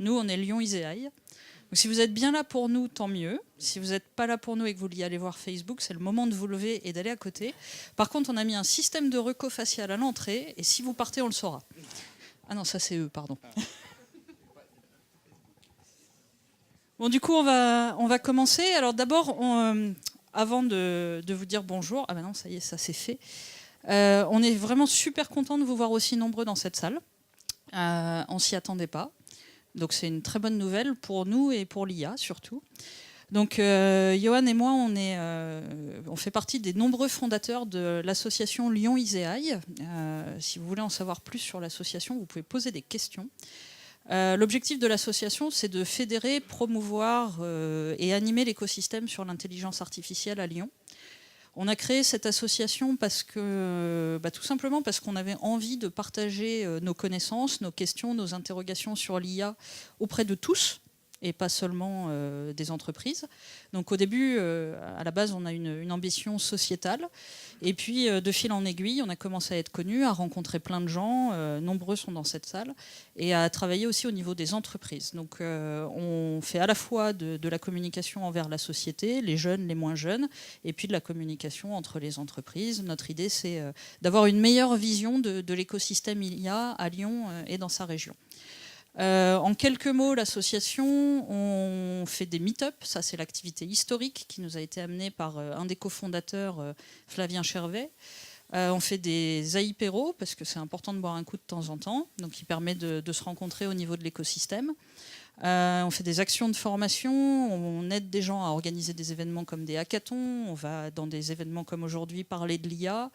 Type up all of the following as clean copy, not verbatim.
Nous, on est Lyon Iséaï. Donc, si vous êtes bien là pour nous, tant mieux. Si vous n'êtes pas là pour nous et que vous voulez aller voir Facebook, c'est le moment de vous lever et d'aller à côté. Par contre, on a mis un système de reco facial à l'entrée, et si vous partez, on le saura. Ah non, ça c'est eux, pardon. Bon, du coup, on va commencer. Alors d'abord, avant de vous dire bonjour, ah ben non, ça y est, ça c'est fait. On est vraiment super content de vous voir aussi nombreux dans cette salle. On s'y attendait pas. Donc c'est une très bonne nouvelle pour nous et pour l'IA surtout. Donc Johan et moi, on fait partie des nombreux fondateurs de l'association Lyon Iséaï. Si vous voulez en savoir plus sur l'association, vous pouvez poser des questions. L'objectif de l'association, c'est de fédérer, promouvoir et animer l'écosystème sur l'intelligence artificielle à Lyon. On a créé cette association parce que, tout simplement parce qu'on avait envie de partager nos connaissances, nos questions, nos interrogations sur l'IA auprès de tous, et pas seulement des entreprises. Donc au début, à la base, on a une ambition sociétale. Et puis, de fil en aiguille, on a commencé à être connus, à rencontrer plein de gens, nombreux sont dans cette salle, et à travailler aussi au niveau des entreprises. Donc on fait à la fois de la communication envers la société, les jeunes, les moins jeunes, et puis de la communication entre les entreprises. Notre idée, c'est d'avoir une meilleure vision de l'écosystème IA à Lyon et dans sa région. En quelques mots, l'association, on fait des meet-up, ça c'est l'activité historique qui nous a été amenée par un des cofondateurs, Flavien Chervet. On fait des aïpéros, parce que c'est important de boire un coup de temps en temps, donc qui permet de se rencontrer au niveau de l'écosystème. On fait des actions de formation, on aide des gens à organiser des événements comme des hackathons, on va dans des événements comme aujourd'hui parler de l'IA,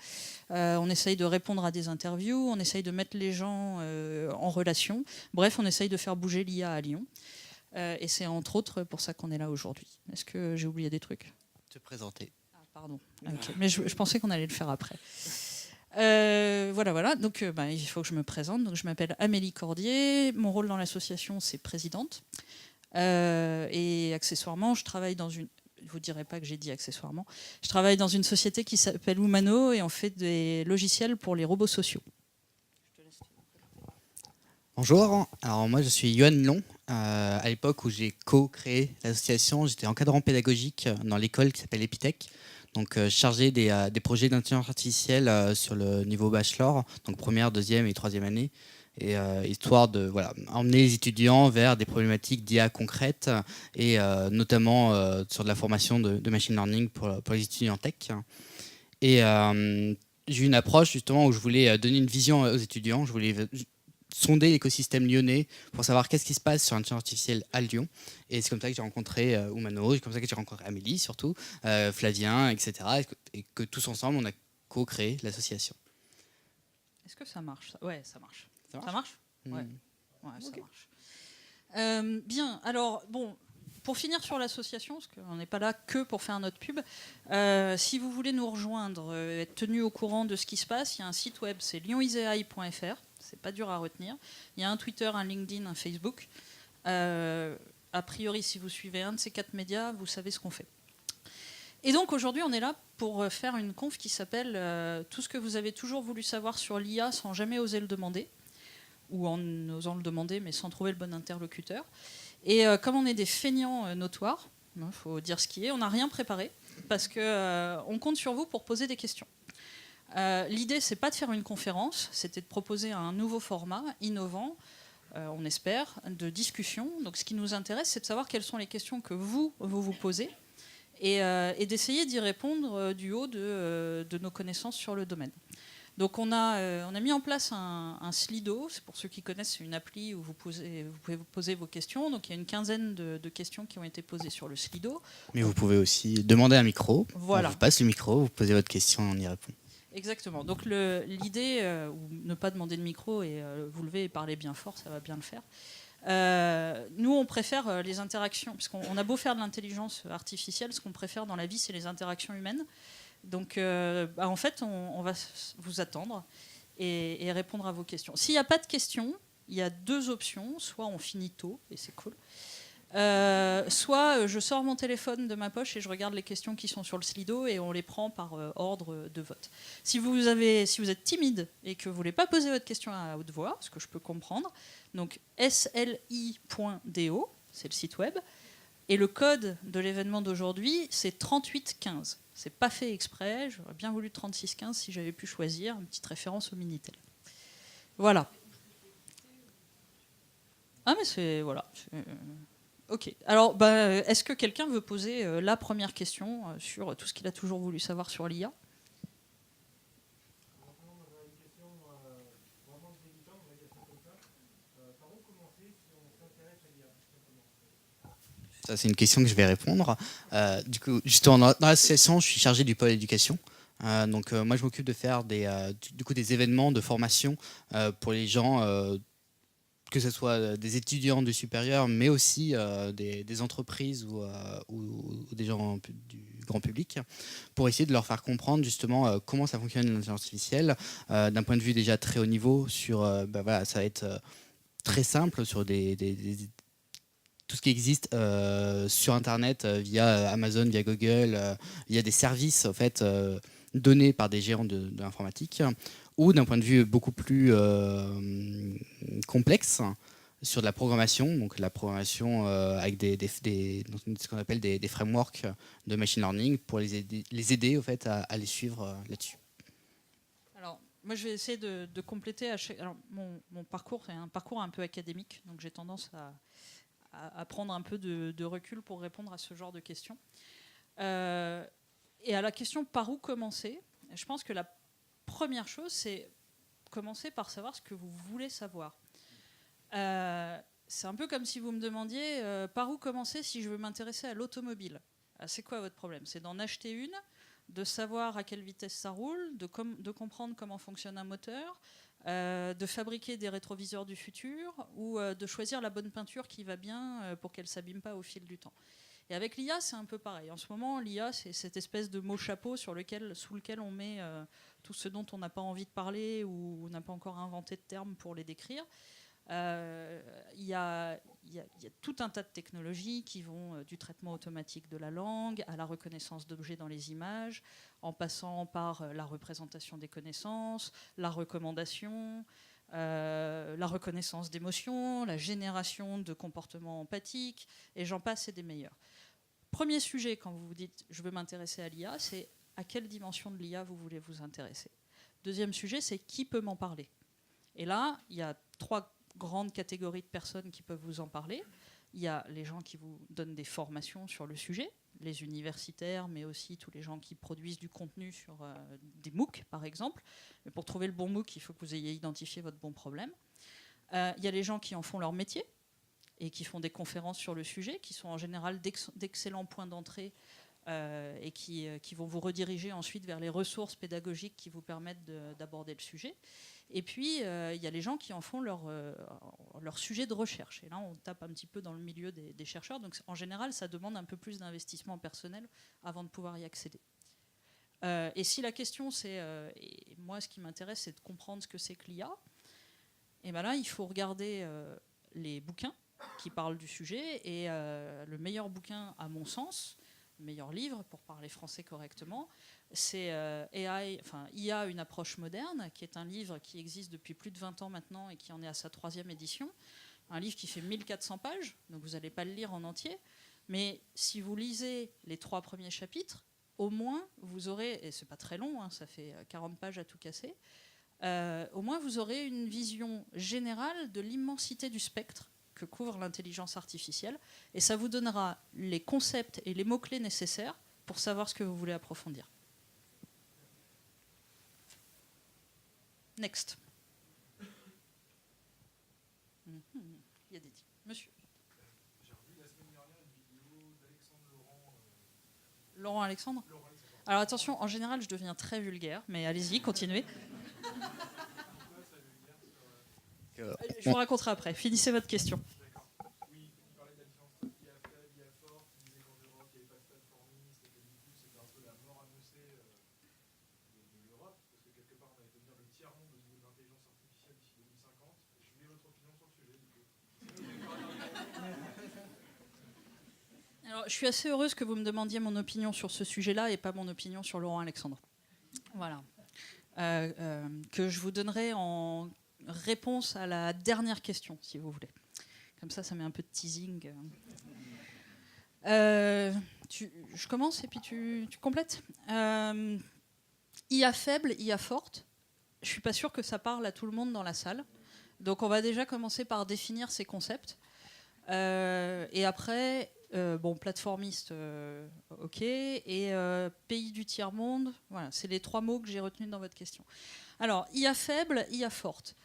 on essaye de répondre à des interviews, on essaye de mettre les gens en relation. Bref, on essaye de faire bouger l'IA à Lyon. Et c'est entre autres pour ça qu'on est là aujourd'hui. Est-ce que j'ai oublié des trucs ? Te présenter. Ah, pardon. Okay. Mais je pensais qu'on allait le faire après. Voilà. Donc, il faut que je me présente. Donc, je m'appelle Amélie Cordier. Mon rôle dans l'association, c'est présidente. Et accessoirement, je travaille dans une... Je ne vous dirai pas que j'ai dit accessoirement. Je travaille dans une société qui s'appelle Umano et on fait des logiciels pour les robots sociaux. Bonjour. Alors moi, je suis Yohan Long. À l'époque où j'ai co-créé l'association, j'étais encadrant pédagogique dans l'école qui s'appelle Epitech. Donc chargé des projets d'intelligence artificielle sur le niveau bachelor, donc première, deuxième et troisième année, et histoire de emmener les étudiants vers des problématiques d'IA concrètes et notamment sur de la formation de machine learning pour les étudiants tech. Et j'ai eu une approche justement où je voulais donner une vision aux étudiants, je voulais sonder l'écosystème lyonnais pour savoir qu'est-ce qui se passe sur l'intelligence artificielle à Lyon. Et c'est comme ça que j'ai rencontré Umano, c'est comme ça que j'ai rencontré Amélie surtout, Flavien, etc. Et que tous ensemble, on a co-créé l'association. Est-ce que ça marche ? Ouais, ça marche. Ça marche ? Ça marche ? Ouais, okay. Ça marche. Bien, alors, bon, pour finir sur l'association, parce qu'on n'est pas là que pour faire notre pub, si vous voulez nous rejoindre, être tenu au courant de ce qui se passe, il y a un site web, c'est lyoniséaï.fr. C'est pas dur à retenir. Il y a un Twitter, un LinkedIn, un Facebook. A priori, si vous suivez un de ces 4 médias, vous savez ce qu'on fait. Et donc aujourd'hui, on est là pour faire une conf qui s'appelle Tout ce que vous avez toujours voulu savoir sur l'IA sans jamais oser le demander, ou en osant le demander mais sans trouver le bon interlocuteur. Et comme on est des feignants notoires, il faut dire ce qui est, on n'a rien préparé parce qu'on compte sur vous pour poser des questions. L'idée, c'est pas de faire une conférence, c'était de proposer un nouveau format innovant, on espère, de discussion. Donc ce qui nous intéresse, c'est de savoir quelles sont les questions que vous posez et d'essayer d'y répondre du haut de nos connaissances sur le domaine. Donc on a mis en place un Slido, c'est pour ceux qui connaissent, c'est une appli où vous pouvez vous poser vos questions. Donc il y a une quinzaine de questions qui ont été posées sur le Slido. Mais vous pouvez aussi demander un micro, voilà. On vous passe le micro, vous posez votre question, on y répond. Exactement. Donc l'idée, ou ne pas demander de micro et vous lever et parler bien fort, ça va bien le faire. Nous, on préfère les interactions, parce qu'on a beau faire de l'intelligence artificielle, ce qu'on préfère dans la vie, c'est les interactions humaines. Donc, en fait, on va vous attendre et répondre à vos questions. S'il n'y a pas de questions, il y a 2 options. Soit on finit tôt, et c'est cool. soit je sors mon téléphone de ma poche et je regarde les questions qui sont sur le Slido et on les prend par ordre de vote. Si vous êtes timide et que vous ne voulez pas poser votre question à haute voix, ce que je peux comprendre, donc sli.do, c'est le site web, et le code de l'événement d'aujourd'hui, c'est 3815. C'est pas fait exprès, j'aurais bien voulu 3615 si j'avais pu choisir, une petite référence au Minitel. Voilà. Ah mais c'est... Voilà. Ok. Alors, est-ce que quelqu'un veut poser la première question sur tout ce qu'il a toujours voulu savoir sur l'IA ? Ça, c'est une question que je vais répondre. Du coup, justement, dans l'association, je suis chargé du pôle éducation. Donc, moi, je m'occupe de faire des événements de formation pour les gens, que ce soit des étudiants du supérieur, mais aussi des entreprises ou des gens du grand public, pour essayer de leur faire comprendre justement comment ça fonctionne l'intelligence artificielle, d'un point de vue déjà très haut niveau, sur, voilà, ça va être très simple sur tout ce qui existe sur Internet via Amazon, via Google, via des services en fait, donnés par des géants de l'informatique, ou d'un point de vue beaucoup plus complexe sur de la programmation, donc la programmation avec ce qu'on appelle des frameworks de machine learning pour les aider au fait, à les suivre là-dessus. Alors, moi, je vais essayer de compléter. Alors, mon parcours est un parcours un peu académique, donc j'ai tendance à prendre un peu de recul pour répondre à ce genre de questions. Et à la question par où commencer, je pense que la première chose, c'est commencer par savoir ce que vous voulez savoir. C'est un peu comme si vous me demandiez par où commencer si je veux m'intéresser à l'automobile. C'est quoi votre problème ? C'est d'en acheter une, de savoir à quelle vitesse ça roule, de comprendre comment fonctionne un moteur, de fabriquer des rétroviseurs du futur ou de choisir la bonne peinture qui va bien pour qu'elle ne s'abîme pas au fil du temps. Et avec l'IA, c'est un peu pareil. En ce moment, l'IA, c'est cette espèce de mot chapeau sous lequel on met tout ce dont on n'a pas envie de parler ou on n'a pas encore inventé de termes pour les décrire. Il y a tout un tas de technologies qui vont du traitement automatique de la langue à la reconnaissance d'objets dans les images, en passant par la représentation des connaissances, la recommandation, la reconnaissance d'émotions, la génération de comportements empathiques, et j'en passe et des meilleurs. Premier sujet, quand vous vous dites « je veux m'intéresser à l'IA », c'est à quelle dimension de l'IA vous voulez vous intéresser. Deuxième sujet, c'est qui peut m'en parler. Et là, il y a 3 grandes catégories de personnes qui peuvent vous en parler. Il y a les gens qui vous donnent des formations sur le sujet, les universitaires, mais aussi tous les gens qui produisent du contenu sur des MOOC, par exemple. Mais pour trouver le bon MOOC, il faut que vous ayez identifié votre bon problème. Il y a les gens qui en font leur métier et qui font des conférences sur le sujet, qui sont en général d'excellents points d'entrée et qui vont vous rediriger ensuite vers les ressources pédagogiques qui vous permettent d'aborder le sujet. Et puis, il y a les gens qui en font leur sujet de recherche. Et là, on tape un petit peu dans le milieu des chercheurs. Donc, en général, ça demande un peu plus d'investissement personnel avant de pouvoir y accéder. Et si la question, c'est... et moi, ce qui m'intéresse, c'est de comprendre ce que c'est que l'IA. Et bien là, il faut regarder les bouquins qui parlent du sujet. Et le meilleur bouquin, à mon sens, le meilleur livre, pour parler français correctement, c'est IA, une approche moderne, qui est un livre qui existe depuis plus de 20 ans maintenant et qui en est à sa 3e édition. Un livre qui fait 1400 pages, donc vous n'allez pas le lire en entier. Mais si vous lisez les 3 premiers chapitres, au moins vous aurez, et c'est pas très long, hein, ça fait 40 pages à tout casser, au moins vous aurez une vision générale de l'immensité du spectre que couvre l'intelligence artificielle, et ça vous donnera les concepts et les mots-clés nécessaires pour savoir ce que vous voulez approfondir. Next. Il y a des monsieur. J'ai revu la semaine dernière une vidéo d'Alexandre Laurent. Laurent Alexandre. Alors attention, en général, je deviens très vulgaire, mais allez-y, continuez. Je vous raconterai après. Finissez votre question. D'accord. Oui, il parlait de la différence entre l'IA faible, l'IA forte. Il disait qu'en Europe, il n'y avait pas de plateformistes et que du coup, c'était un peu la mort annoncée de l'Europe. Parce que quelque part, on allait devenir le tiers-monde au niveau de l'intelligence artificielle d'ici 2050. Et je voulais votre opinion sur le sujet, du coup. Alors, je suis assez heureuse que vous me demandiez mon opinion sur ce sujet-là et pas mon opinion sur Laurent Alexandre. Voilà. Que je vous donnerai en réponse à la dernière question, si vous voulez. Comme ça met un peu de teasing. Je commence et puis tu complètes. IA faible, IA forte. Je suis pas sûre que ça parle à tout le monde dans la salle. Donc on va déjà commencer par définir ces concepts. Et après, plateformiste, ok. Et pays du tiers-monde, voilà, c'est les 3 mots que j'ai retenus dans votre question. Alors, IA faible, IA forte.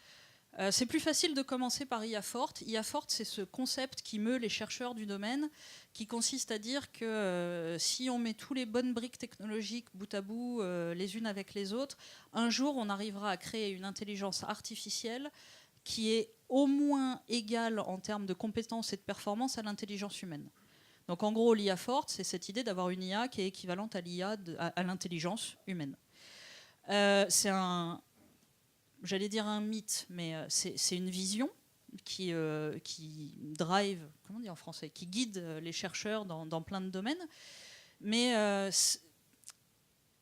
C'est plus facile de commencer par IA forte. IA forte, c'est ce concept qui meut les chercheurs du domaine, qui consiste à dire que si on met tous les bonnes briques technologiques bout à bout, les unes avec les autres, un jour, on arrivera à créer une intelligence artificielle qui est au moins égale en termes de compétences et de performance à l'intelligence humaine. Donc en gros, l'IA forte, c'est cette idée d'avoir une IA qui est équivalente à l'IA, à l'intelligence humaine. C'est j'allais dire un mythe, mais c'est une vision qui drive, comment on dit en français, qui guide les chercheurs dans plein de domaines. Mais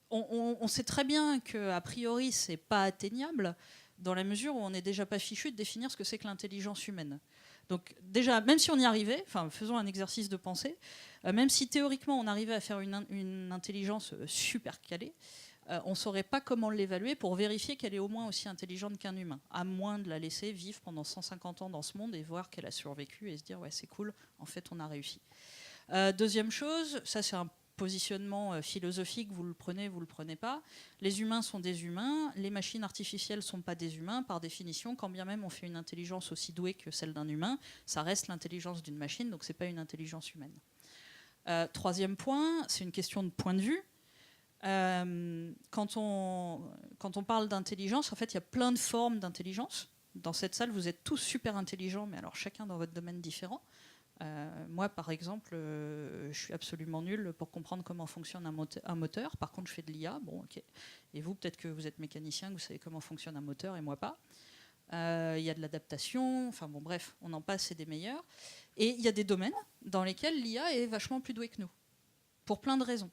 on sait très bien qu'a priori, c'est pas atteignable, dans la mesure où on n'est déjà pas fichu de définir ce que c'est que l'intelligence humaine. Donc déjà, même si on y arrivait, faisons un exercice de pensée, même si théoriquement on arrivait à faire une intelligence super calée, on ne saurait pas comment l'évaluer pour vérifier qu'elle est au moins aussi intelligente qu'un humain, à moins de la laisser vivre pendant 150 ans dans ce monde et voir qu'elle a survécu et se dire ouais c'est cool, en fait on a réussi. Deuxième chose, ça c'est un positionnement philosophique, vous le prenez pas. Les humains sont des humains, les machines artificielles sont pas des humains, par définition, quand bien même on fait une intelligence aussi douée que celle d'un humain, ça reste l'intelligence d'une machine, donc c'est pas une intelligence humaine. Troisième point, c'est une question de point de vue. Quand on parle d'intelligence, en fait, il y a plein de formes d'intelligence. Dans cette salle, vous êtes tous super intelligents, mais alors chacun dans votre domaine différent. Moi, par exemple, je suis absolument nul pour comprendre comment fonctionne un moteur. Par contre, je fais de l'IA. Bon, ok. Et vous, peut-être que vous êtes mécanicien, que vous savez comment fonctionne un moteur, et moi pas. Il y a de l'adaptation. Enfin bon, bref, on en passe, c'est des meilleurs. Et il y a des domaines dans lesquels l'IA est vachement plus douée que nous, pour plein de raisons.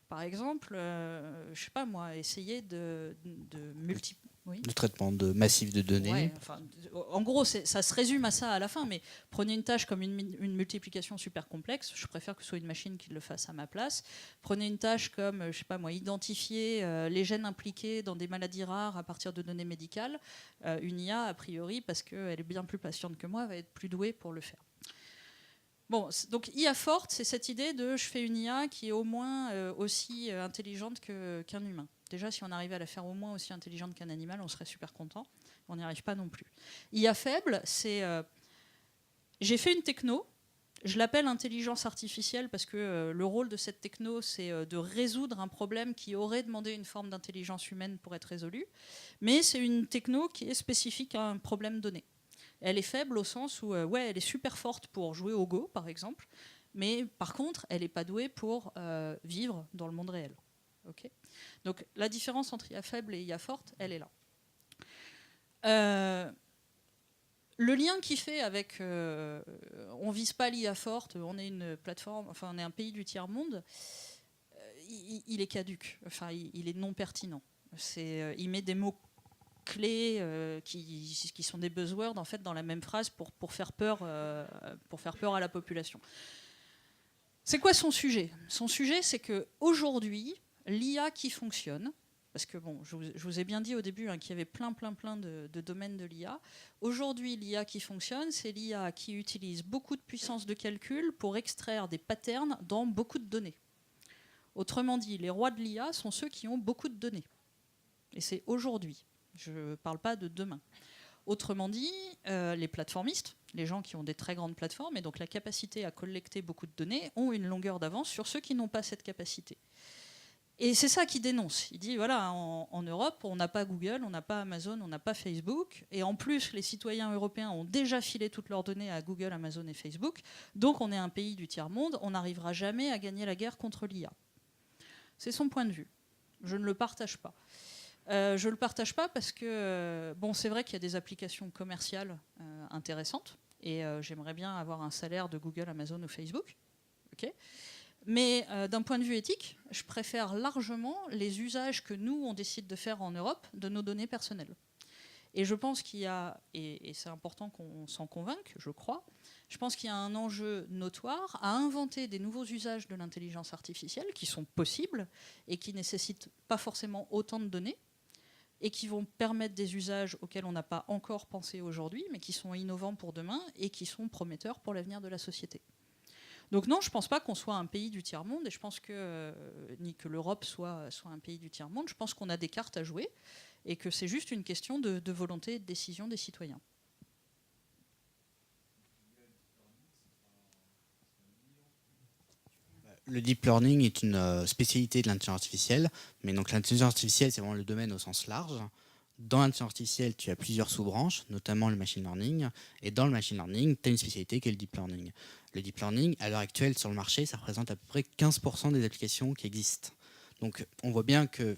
Par exemple, je sais pas moi, essayer de multiplier. Oui. Le traitement massif de données. Ouais, en gros, ça se résume à ça à la fin, mais prenez une tâche comme une multiplication super complexe, je préfère que ce soit une machine qui le fasse à ma place. Prenez une tâche comme, je sais pas moi, identifier les gènes impliqués dans des maladies rares à partir de données médicales. Une IA, a priori, parce qu'elle est bien plus patiente que moi, va être plus douée pour le faire. Bon, donc IA forte, c'est cette idée de je fais une IA qui est au moins aussi intelligente qu'un humain. Déjà, si on arrivait à la faire au moins aussi intelligente qu'un animal, on serait super content. On n'y arrive pas non plus. IA faible, c'est j'ai fait une techno, je l'appelle intelligence artificielle parce que le rôle de cette techno, c'est de résoudre un problème qui aurait demandé une forme d'intelligence humaine pour être résolu. Mais c'est une techno qui est spécifique à un problème donné. Elle est faible au sens où, elle est super forte pour jouer au Go, par exemple, mais par contre, elle n'est pas douée pour vivre dans le monde réel. Okay. Donc la différence entre IA faible et IA forte, elle est là. Le lien qu'il fait avec on vise pas l'IA forte, on est une plateforme, on est un pays du tiers-monde, il est caduque, il est non pertinent. Il met des mots clés qui sont des buzzwords en fait dans la même phrase pour faire peur à la population. C'est quoi son sujet ? Son sujet, c'est que aujourd'hui, l'IA qui fonctionne, parce que bon, je vous ai bien dit au début qu'il y avait plein de domaines de l'IA. Aujourd'hui, l'IA qui fonctionne, c'est l'IA qui utilise beaucoup de puissance de calcul pour extraire des patterns dans beaucoup de données. Autrement dit, les rois de l'IA sont ceux qui ont beaucoup de données. Et c'est aujourd'hui. Je ne parle pas de demain. Autrement dit, les plateformistes, les gens qui ont des très grandes plateformes et donc la capacité à collecter beaucoup de données, ont une longueur d'avance sur ceux qui n'ont pas cette capacité. Et c'est ça qu'il dénonce. Il dit, voilà, en Europe, on n'a pas Google, on n'a pas Amazon, on n'a pas Facebook. Et en plus, les citoyens européens ont déjà filé toutes leurs données à Google, Amazon et Facebook. Donc on est un pays du tiers-monde, on n'arrivera jamais à gagner la guerre contre l'IA. C'est son point de vue. Je ne le partage pas. Je ne le partage pas parce que, c'est vrai qu'il y a des applications commerciales intéressantes. Et j'aimerais bien avoir un salaire de Google, Amazon ou Facebook. ok. Mais d'un point de vue éthique, je préfère largement les usages que nous, on décide de faire en Europe de nos données personnelles. Et je pense qu'il y a, et c'est important qu'on s'en convainque, je crois, je pense qu'il y a un enjeu notoire à inventer des nouveaux usages de l'intelligence artificielle qui sont possibles et qui ne nécessitent pas forcément autant de données et qui vont permettre des usages auxquels on n'a pas encore pensé aujourd'hui, mais qui sont innovants pour demain et qui sont prometteurs pour l'avenir de la société. Donc non, je ne pense pas qu'on soit un pays du tiers-monde, et je pense que ni que l'Europe soit un pays du tiers-monde. Je pense qu'on a des cartes à jouer, et que c'est juste une question de volonté et de décision des citoyens. Le deep learning est une spécialité de l'intelligence artificielle, mais donc l'intelligence artificielle, c'est vraiment le domaine au sens large. Dans l'intelligence artificielle, tu as plusieurs sous-branches, notamment le machine learning, et dans le machine learning, tu as une spécialité qui est le deep learning. Le deep learning, à l'heure actuelle, sur le marché, ça représente à peu près 15% des applications qui existent. Donc on voit bien que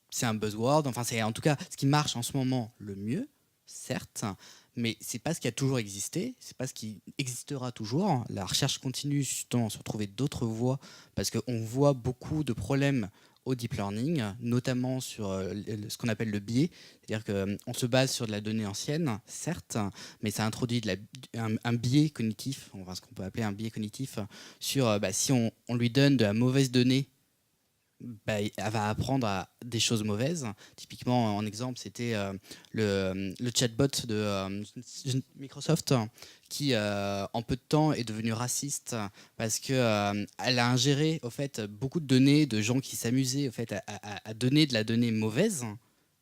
c'est un buzzword, enfin c'est en tout cas ce qui marche en ce moment le mieux, certes, mais c'est pas ce qui a toujours existé, c'est pas ce qui existera toujours. La recherche continue justement sur trouver d'autres voies, parce qu'on voit beaucoup de problèmes au deep learning, notamment sur ce qu'on appelle le biais, c'est-à-dire qu'on se base sur de la donnée ancienne, certes, mais ça introduit un biais cognitif, enfin ce qu'on peut appeler un biais cognitif, sur si on lui donne de la mauvaise donnée, elle va apprendre à des choses mauvaises. Typiquement, en exemple, c'était le chatbot de Microsoft qui, en peu de temps, est devenu raciste parce qu'elle a ingéré au fait, beaucoup de données de gens qui s'amusaient au fait, à donner de la donnée mauvaise,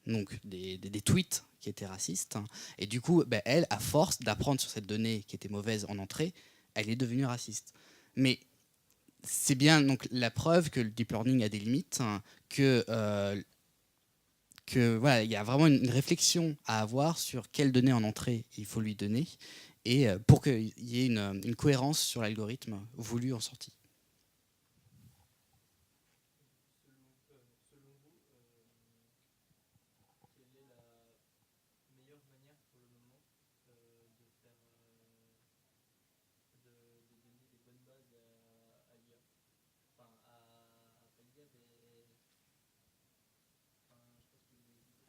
donc des tweets qui étaient racistes. Et du coup, elle, à force d'apprendre sur cette donnée qui était mauvaise en entrée, elle est devenue raciste. Mais c'est bien donc la preuve que le deep learning a des limites, que voilà, il y a vraiment une réflexion à avoir sur quelles données en entrée il faut lui donner, et pour qu'il y ait une cohérence sur l'algorithme voulu en sortie. Selon vous, quelle est la meilleure manière pour le moment de faire de donner des bonnes bases à l'IA, enfin à l'IA, mais enfin, je pense que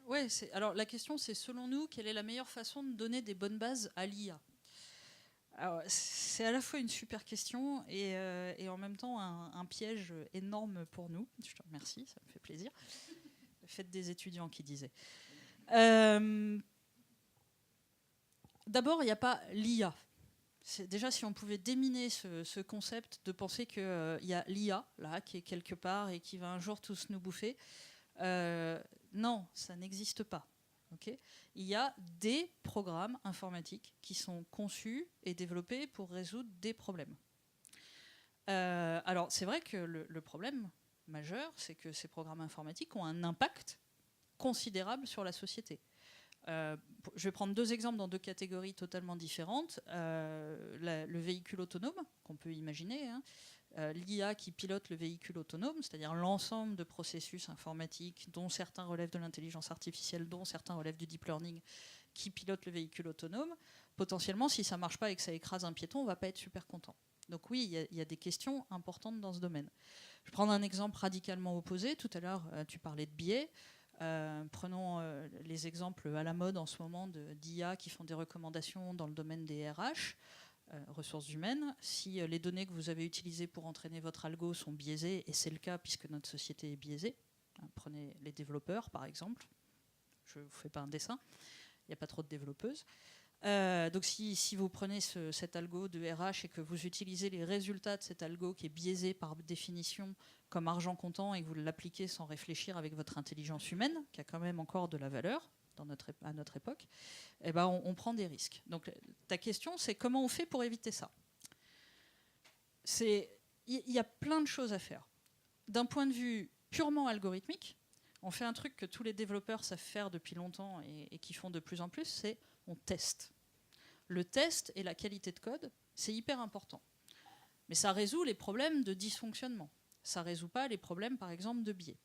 Ouais, alors la question c'est, selon nous, quelle est la meilleure façon de donner des bonnes bases à l'IA? Alors, c'est à la fois une super question et en même temps un piège énorme pour nous. Je te remercie, ça me fait plaisir. Faites des étudiants qui disaient. D'abord, il n'y a pas l'IA. Déjà, si on pouvait déminer ce concept de penser qu'il y a l'IA, là, qui est quelque part et qui va un jour tous nous bouffer, non, ça n'existe pas. Okay, il y a des programmes informatiques qui sont conçus et développés pour résoudre des problèmes. Alors, c'est vrai que le problème majeur, c'est que ces programmes informatiques ont un impact considérable sur la société. Je vais prendre deux exemples dans deux catégories totalement différentes. Le véhicule autonome, qu'on peut imaginer, hein, l'IA qui pilote le véhicule autonome, c'est-à-dire l'ensemble de processus informatiques, dont certains relèvent de l'intelligence artificielle, dont certains relèvent du deep learning, qui pilote le véhicule autonome. Potentiellement, si ça ne marche pas et que ça écrase un piéton, on ne va pas être super content. Donc oui, il y a des questions importantes dans ce domaine. Je vais prendre un exemple radicalement opposé. Tout à l'heure, tu parlais de biais. Prenons les exemples à la mode en ce moment d'IA qui font des recommandations dans le domaine des RH. Ressources humaines, si les données que vous avez utilisées pour entraîner votre algo sont biaisées, et c'est le cas puisque notre société est biaisée, prenez les développeurs par exemple, je ne vous fais pas un dessin, il n'y a pas trop de développeuses. Donc si vous prenez cet algo de RH et que vous utilisez les résultats de cet algo qui est biaisé par définition comme argent comptant et que vous l'appliquez sans réfléchir avec votre intelligence humaine, qui a quand même encore de la valeur, à notre époque, eh ben on prend des risques. Donc ta question, c'est comment on fait pour éviter ça? Il y a plein de choses à faire. D'un point de vue purement algorithmique, on fait un truc que tous les développeurs savent faire depuis longtemps et qui font de plus en plus, c'est on teste. Le test et la qualité de code, c'est hyper important. Mais ça résout les problèmes de dysfonctionnement. Ça ne résout pas les problèmes, par exemple, de biais.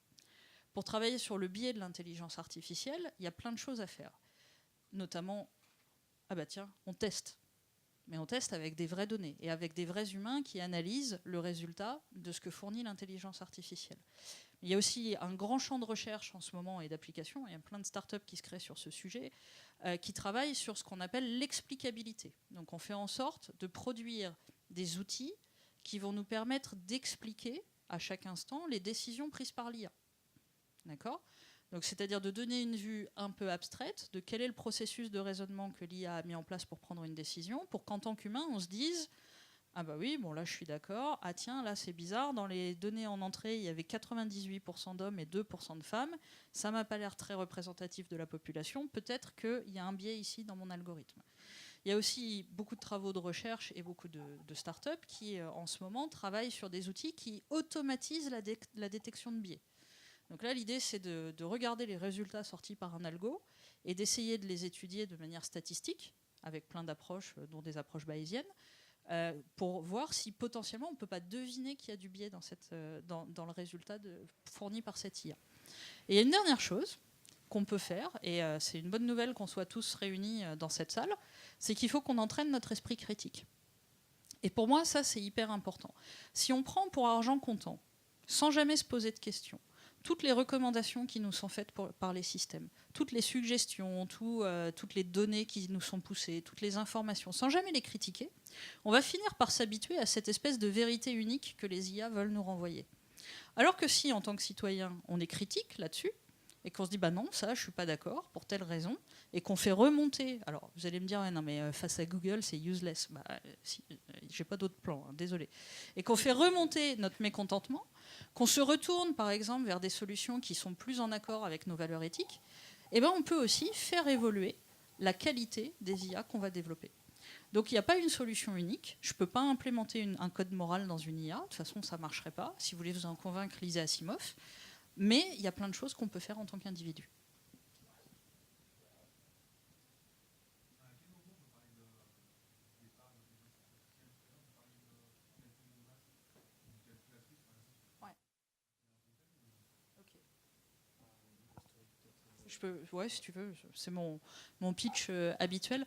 Pour travailler sur le biais de l'intelligence artificielle, il y a plein de choses à faire. Notamment, on teste. mais on teste avec des vraies données et avec des vrais humains qui analysent le résultat de ce que fournit l'intelligence artificielle. Il y a aussi un grand champ de recherche en ce moment et d'application. Il y a plein de startups qui se créent sur ce sujet, qui travaillent sur ce qu'on appelle l'explicabilité. Donc on fait en sorte de produire des outils qui vont nous permettre d'expliquer à chaque instant les décisions prises par l'IA. D'accord ? Donc, c'est-à-dire de donner une vue un peu abstraite de quel est le processus de raisonnement que l'IA a mis en place pour prendre une décision, pour qu'en tant qu'humain, on se dise « Ah bah oui, bon là je suis d'accord, ah tiens, là c'est bizarre, dans les données en entrée, il y avait 98% d'hommes et 2% de femmes, ça m'a pas l'air très représentatif de la population, peut-être qu'il y a un biais ici dans mon algorithme. » Il y a aussi beaucoup de travaux de recherche et beaucoup de startups qui, en ce moment, travaillent sur des outils qui automatisent la détection de biais. Donc là, l'idée, c'est de regarder les résultats sortis par un algo et d'essayer de les étudier de manière statistique, avec plein d'approches, dont des approches bayésiennes, pour voir si potentiellement on ne peut pas deviner qu'il y a du biais dans le résultat fourni par cette IA. Et il y a une dernière chose qu'on peut faire, et c'est une bonne nouvelle qu'on soit tous réunis dans cette salle, c'est qu'il faut qu'on entraîne notre esprit critique. Et pour moi, ça, c'est hyper important. Si on prend pour argent comptant, sans jamais se poser de questions, toutes les recommandations qui nous sont faites par les systèmes, toutes les suggestions, toutes les données qui nous sont poussées, toutes les informations, sans jamais les critiquer, on va finir par s'habituer à cette espèce de vérité unique que les IA veulent nous renvoyer. Alors que si, en tant que citoyen, on est critique là-dessus, et qu'on se dit bah non, ça je suis pas d'accord pour telle raison, et qu'on fait remonter, alors vous allez me dire ouais, non mais face à Google c'est useless, bah si, j'ai pas d'autre plan, hein, désolé, et qu'on fait remonter notre mécontentement, qu'on se retourne par exemple vers des solutions qui sont plus en accord avec nos valeurs éthiques, et ben on peut aussi faire évoluer la qualité des IA qu'on va développer. Donc il n'y a pas une solution unique. Je ne peux pas implémenter un code moral dans une IA. De toute façon, ça ne marcherait pas. Si vous voulez vous en convaincre, lisez Asimov. Mais il y a plein de choses qu'on peut faire en tant qu'individu. Ouais, si tu veux, c'est mon pitch habituel.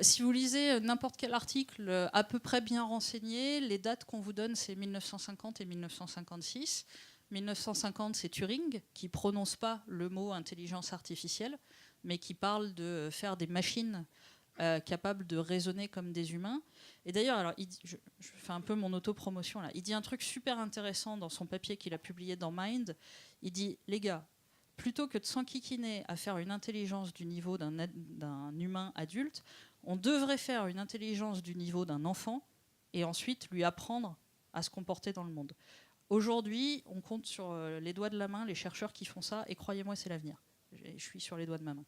Si vous lisez n'importe quel article à peu près bien renseigné, les dates qu'on vous donne, c'est 1950 et 1956. 1950, c'est Turing, qui ne prononce pas le mot intelligence artificielle, mais qui parle de faire des machines capables de raisonner comme des humains. Et d'ailleurs, alors, je fais un peu mon autopromotion là. Il dit un truc super intéressant dans son papier qu'il a publié dans Mind. Il dit, les gars, plutôt que de s'enquiquiner à faire une intelligence du niveau d'un humain adulte, on devrait faire une intelligence du niveau d'un enfant et ensuite lui apprendre à se comporter dans le monde. Aujourd'hui, on compte sur les doigts de la main les chercheurs qui font ça, et croyez-moi, c'est l'avenir. Je suis sur les doigts de ma main.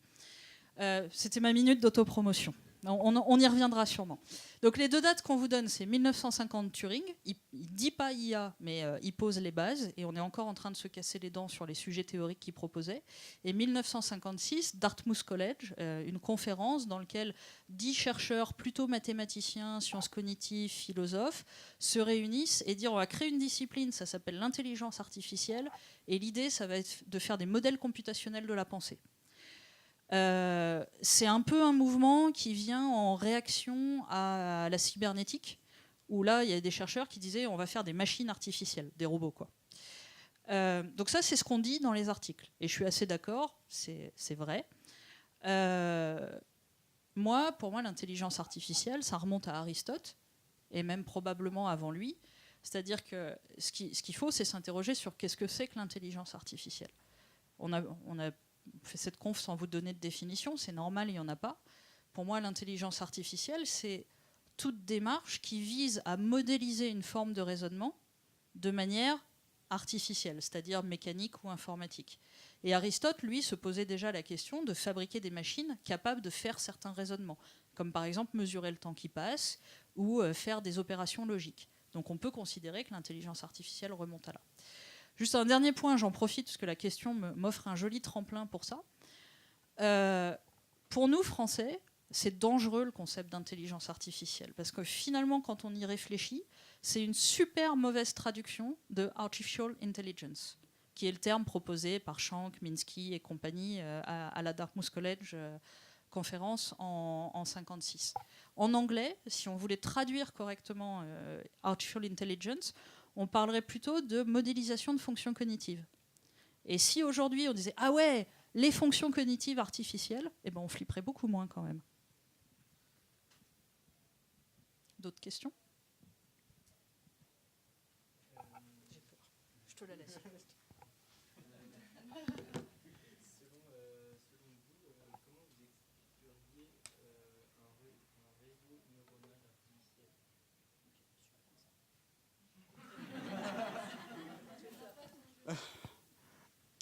C'était ma minute d'autopromotion. On y reviendra sûrement. Donc les deux dates qu'on vous donne, c'est 1950 Turing. Il ne dit pas IA, mais il pose les bases, et on est encore en train de se casser les dents sur les sujets théoriques qu'il proposait. Et 1956, Dartmouth College, une conférence dans laquelle 10 chercheurs, plutôt mathématiciens, sciences cognitives, philosophes, se réunissent et disent on va créer une discipline, ça s'appelle l'intelligence artificielle, et l'idée, ça va être de faire des modèles computationnels de la pensée. C'est un peu un mouvement qui vient en réaction à la cybernétique, où là, il y a des chercheurs qui disaient on va faire des machines artificielles, des robots, quoi. Donc ça, c'est ce qu'on dit dans les articles. Et je suis assez d'accord, c'est vrai. Pour moi, l'intelligence artificielle, ça remonte à Aristote, et même probablement avant lui. C'est-à-dire que ce qu'il faut, c'est s'interroger sur qu'est-ce que c'est que l'intelligence artificielle. On a fait cette conf sans vous donner de définition, c'est normal, il n'y en a pas. Pour moi, l'intelligence artificielle, c'est toute démarche qui vise à modéliser une forme de raisonnement de manière artificielle, c'est-à-dire mécanique ou informatique. Et Aristote, lui, se posait déjà la question de fabriquer des machines capables de faire certains raisonnements, comme par exemple mesurer le temps qui passe ou faire des opérations logiques. Donc on peut considérer que l'intelligence artificielle remonte à là. Juste un dernier point, j'en profite parce que la question m'offre un joli tremplin pour ça. Pour nous, Français, c'est dangereux le concept d'intelligence artificielle, parce que finalement, quand on y réfléchit, c'est une super mauvaise traduction de Artificial Intelligence, qui est le terme proposé par Shank, Minsky et compagnie à la Dartmouth College conférence en 56. En anglais, si on voulait traduire correctement Artificial Intelligence, on parlerait plutôt de modélisation de fonctions cognitives. Et si aujourd'hui on disait « Ah ouais, les fonctions cognitives artificielles », eh ben on flipperait beaucoup moins quand même. D'autres questions ? Je te la laisse. Selon vous, comment vous expliqueriez un réseau neuronal artificiel?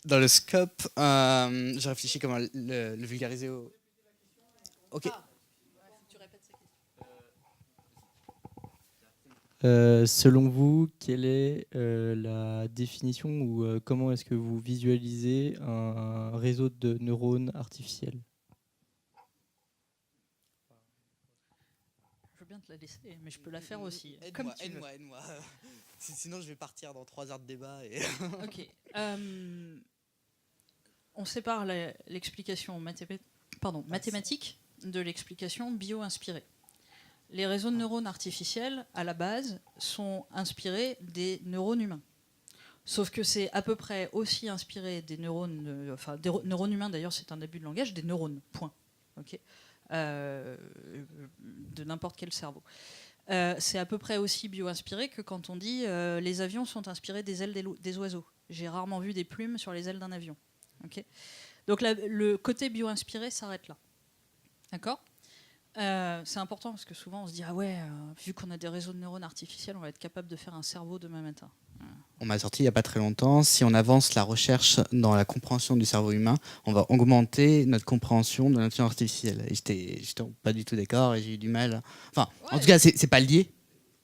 Dans le scope, j'ai réfléchi comment le vulgariser au... Ok. Selon vous, quelle est la définition ou comment est-ce que vous visualisez un réseau de neurones artificiels? Je veux bien te la laisser, mais je peux la faire aussi. Aide-moi. Sinon, je vais partir dans 3 heures de débat. Et... Ok. On sépare l'explication mathématique de l'explication bio-inspirée. Les réseaux de neurones artificiels, à la base, sont inspirés des neurones humains. Sauf que c'est à peu près aussi inspiré des neurones, des neurones humains, d'ailleurs, c'est un abus de langage, des neurones, point. Okay, de n'importe quel cerveau. C'est à peu près aussi bio-inspiré que quand on dit les avions sont inspirés des ailes des oiseaux. J'ai rarement vu des plumes sur les ailes d'un avion. Okay, donc le côté bio-inspiré s'arrête là. D'accord ? C'est important parce que souvent on se dit ah ouais, vu qu'on a des réseaux de neurones artificiels, on va être capable de faire un cerveau demain matin. On m'a sorti il n'y a pas très longtemps, si on avance la recherche dans la compréhension du cerveau humain, on va augmenter notre compréhension de l'intelligence artificielle. Et j'étais pas du tout d'accord et j'ai eu du mal. Enfin, en tout cas, c'est pas lié.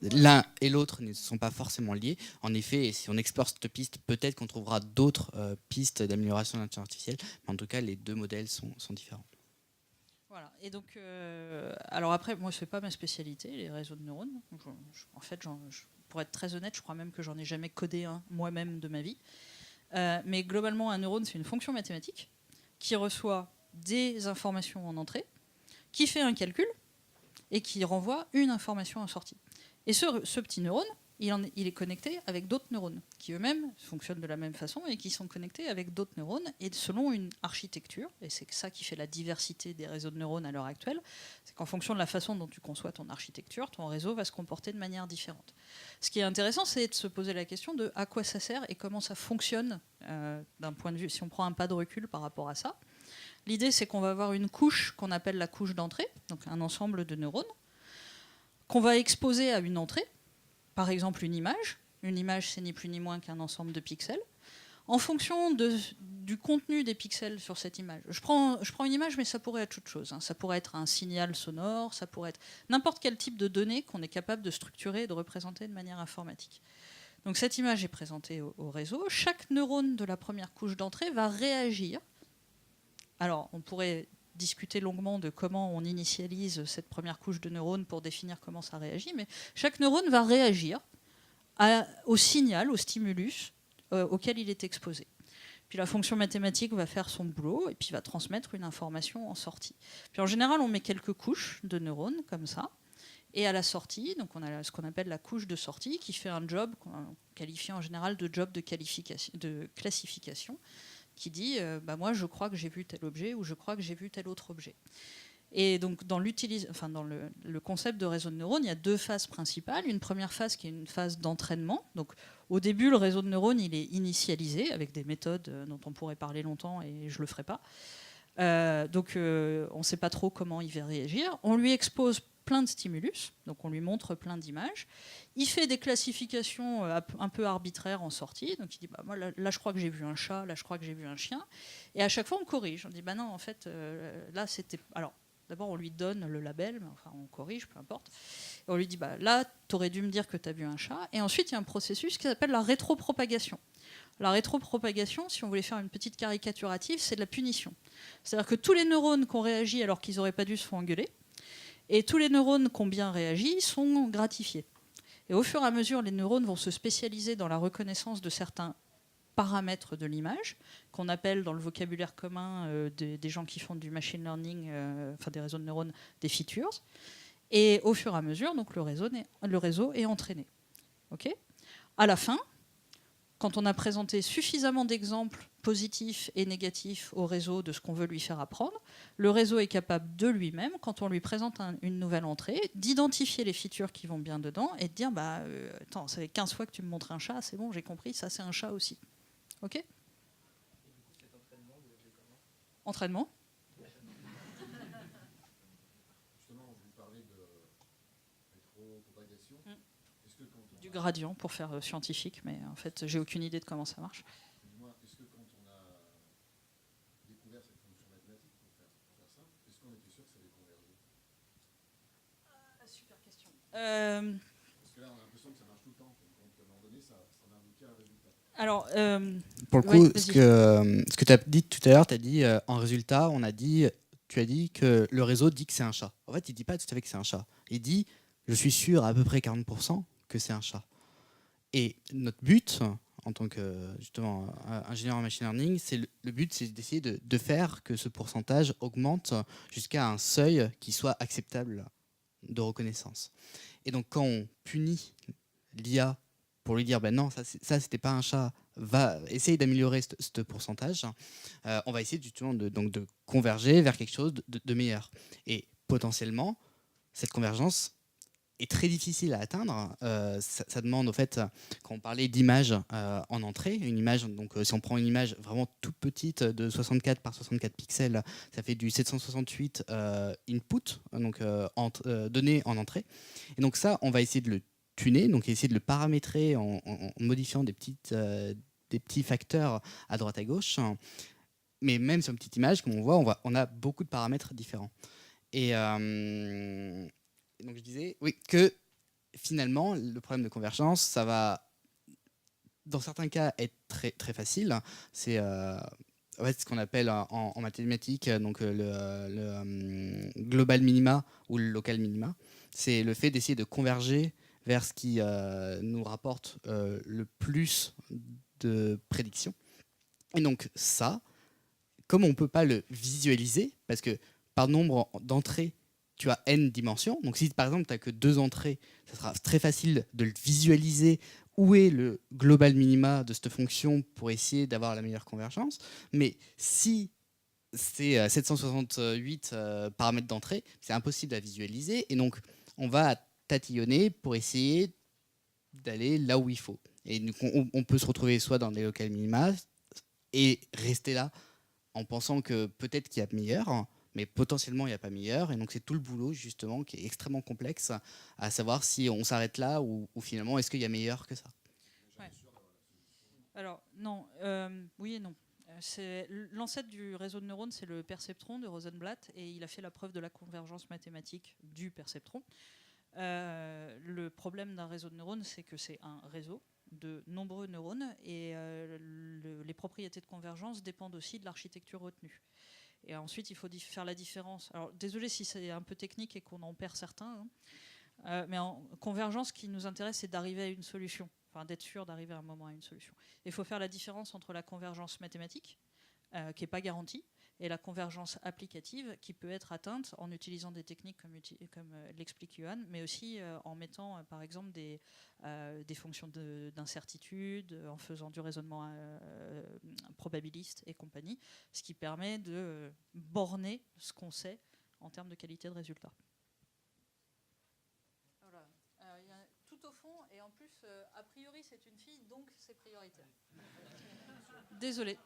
L'un et l'autre ne sont pas forcément liés. En effet, si on explore cette piste, peut-être qu'on trouvera d'autres pistes d'amélioration de l'intelligence artificielle. Mais en tout cas, les deux modèles sont différents. Voilà. Et donc, alors après, moi, c'est pas ma spécialité, les réseaux de neurones. En fait, pour être très honnête, je crois même que j'en ai jamais codé un moi-même de ma vie. Mais globalement, un neurone, c'est une fonction mathématique qui reçoit des informations en entrée, qui fait un calcul et qui renvoie une information en sortie. Et ce petit neurone, il est connecté avec d'autres neurones qui eux-mêmes fonctionnent de la même façon et qui sont connectés avec d'autres neurones et selon une architecture, et c'est ça qui fait la diversité des réseaux de neurones à l'heure actuelle, c'est qu'en fonction de la façon dont tu conçois ton architecture, ton réseau va se comporter de manière différente. Ce qui est intéressant, c'est de se poser la question de à quoi ça sert et comment ça fonctionne d'un point de vue, si on prend un pas de recul par rapport à ça. L'idée, c'est qu'on va avoir une couche qu'on appelle la couche d'entrée, donc un ensemble de neurones, qu'on va exposer à une entrée, par exemple une image. Une image, c'est ni plus ni moins qu'un ensemble de pixels. En fonction du contenu des pixels sur cette image, je prends une image, mais ça pourrait être autre chose. Ça pourrait être un signal sonore, ça pourrait être n'importe quel type de données qu'on est capable de structurer et de représenter de manière informatique. Donc cette image est présentée au réseau. Chaque neurone de la première couche d'entrée va réagir. Alors, on pourrait discuter longuement de comment on initialise cette première couche de neurones pour définir comment ça réagit, mais chaque neurone va réagir au signal, au stimulus auquel il est exposé. Puis la fonction mathématique va faire son boulot et puis va transmettre une information en sortie. Puis en général, on met quelques couches de neurones comme ça. Et à la sortie, donc on a ce qu'on appelle la couche de sortie qui fait un job qu'on qualifie en général de job de classification, qui dit moi je crois que j'ai vu tel objet ou je crois que j'ai vu tel autre objet. Et donc dans le concept de réseau de neurones, il y a deux phases principales. Une première phase qui est une phase d'entraînement. Donc au début, le réseau de neurones il est initialisé avec des méthodes dont on pourrait parler longtemps et je le ferai pas. On ne sait pas trop comment il va réagir. On lui expose plein de stimulus, donc on lui montre plein d'images. Il fait des classifications un peu arbitraires en sortie. Donc il dit moi là je crois que j'ai vu un chat, là je crois que j'ai vu un chien. Et à chaque fois on corrige. On dit non en fait là c'était alors. D'abord, on lui donne le label, mais enfin, on corrige, peu importe. Et on lui dit, là, tu aurais dû me dire que tu as vu un chat. Et ensuite, il y a un processus qui s'appelle la rétropropagation. La rétropropagation, si on voulait faire une petite caricaturative, c'est de la punition. C'est-à-dire que tous les neurones qui ont réagi alors qu'ils n'auraient pas dû se font engueuler, et tous les neurones qui ont bien réagi sont gratifiés. Et au fur et à mesure, les neurones vont se spécialiser dans la reconnaissance de certains paramètres de l'image, qu'on appelle dans le vocabulaire commun des gens qui font du machine learning, enfin des réseaux de neurones, des features. Et au fur et à mesure, donc le réseau est entraîné. Okay, à la fin, quand on a présenté suffisamment d'exemples positifs et négatifs au réseau de ce qu'on veut lui faire apprendre, le réseau est capable de lui-même, quand on lui présente une nouvelle entrée, d'identifier les features qui vont bien dedans et de dire attends, ça fait 15 fois que tu me montres un chat, c'est bon, j'ai compris, ça c'est un chat aussi. Ok ? Et du coup, cet entraînement, vous l'appelez comment ? Entraînement. Justement, vous parlez de rétropropagation. Est-ce que quand on Du gradient pour faire scientifique, mais en fait, j'ai aucune idée de comment ça marche. Dis-moi, est-ce que quand on a découvert cette fonction mathématique, pour faire simple, est-ce qu'on était sûr que ça allait converger? Super question. Parce que là, on a l'impression que ça marche tout le temps. Donc, à un moment donné, ça en indiquait un résultat. Alors, Pour le coup, ouais, ce que tu as dit tout à l'heure, tu as dit en résultat, tu as dit que le réseau dit que c'est un chat. En fait, il ne dit pas tout à fait que c'est un chat. Il dit, je suis sûr à peu près 40% que c'est un chat. Et notre but, en tant que justement ingénieur en machine learning, le but, c'est d'essayer de faire que ce pourcentage augmente jusqu'à un seuil qui soit acceptable de reconnaissance. Et donc, quand on punit l'IA pour lui dire non, ça c'était pas un chat, va essayer d'améliorer ce pourcentage, on va essayer justement de converger vers quelque chose de meilleur. Et potentiellement, cette convergence est très difficile à atteindre. Ça demande, au fait, quand on parlait d'image en entrée, une image, donc si on prend une image vraiment toute petite de 64 par 64 pixels, ça fait du 768 input, donc données en entrée. Et donc ça, on va essayer de le tuner, donc essayer de le paramétrer en modifiant des petits facteurs à droite à gauche. Mais même sur une petite image, comme on voit, on a beaucoup de paramètres différents. Et donc je disais que finalement, le problème de convergence, ça va, dans certains cas, être très, très facile. C'est ce qu'on appelle en mathématiques donc le global minima ou le local minima. C'est le fait d'essayer de converger vers ce qui nous rapporte le plus de prédictions. Et donc ça, comme on ne peut pas le visualiser, parce que par nombre d'entrées, tu as n dimensions. Donc si par exemple tu n'as que 2 entrées, ça sera très facile de le visualiser où est le global minima de cette fonction pour essayer d'avoir la meilleure convergence. Mais si c'est 768 paramètres d'entrée, c'est impossible à visualiser. Et donc on va tatillonner pour essayer d'aller là où il faut. Et donc, on peut se retrouver soit dans des locales minima et rester là en pensant que peut-être qu'il y a meilleur, mais potentiellement il n'y a pas meilleur. Et donc c'est tout le boulot justement qui est extrêmement complexe, à savoir si on s'arrête là ou finalement est-ce qu'il y a meilleur que ça. Ouais. Alors non, oui et non. L'ancêtre du réseau de neurones, c'est le perceptron de Rosenblatt, et il a fait la preuve de la convergence mathématique du perceptron. Le problème d'un réseau de neurones, c'est que c'est un réseau de nombreux neurones, et les propriétés de convergence dépendent aussi de l'architecture retenue. Et ensuite, il faut faire la différence. Alors, désolé si c'est un peu technique et qu'on en perd certains, mais en convergence, ce qui nous intéresse, c'est d'arriver à une solution, enfin d'être sûr d'arriver à un moment à une solution. Et il faut faire la différence entre la convergence mathématique, qui n'est pas garantie, et la convergence applicative, qui peut être atteinte en utilisant des techniques comme l'explique Johan, mais aussi en mettant par exemple des fonctions d'incertitude, en faisant du raisonnement probabiliste et compagnie, ce qui permet de borner ce qu'on sait en termes de qualité de résultat. Voilà. Il y a tout au fond, et en plus, a priori c'est une fille, donc c'est prioritaire. Désolée.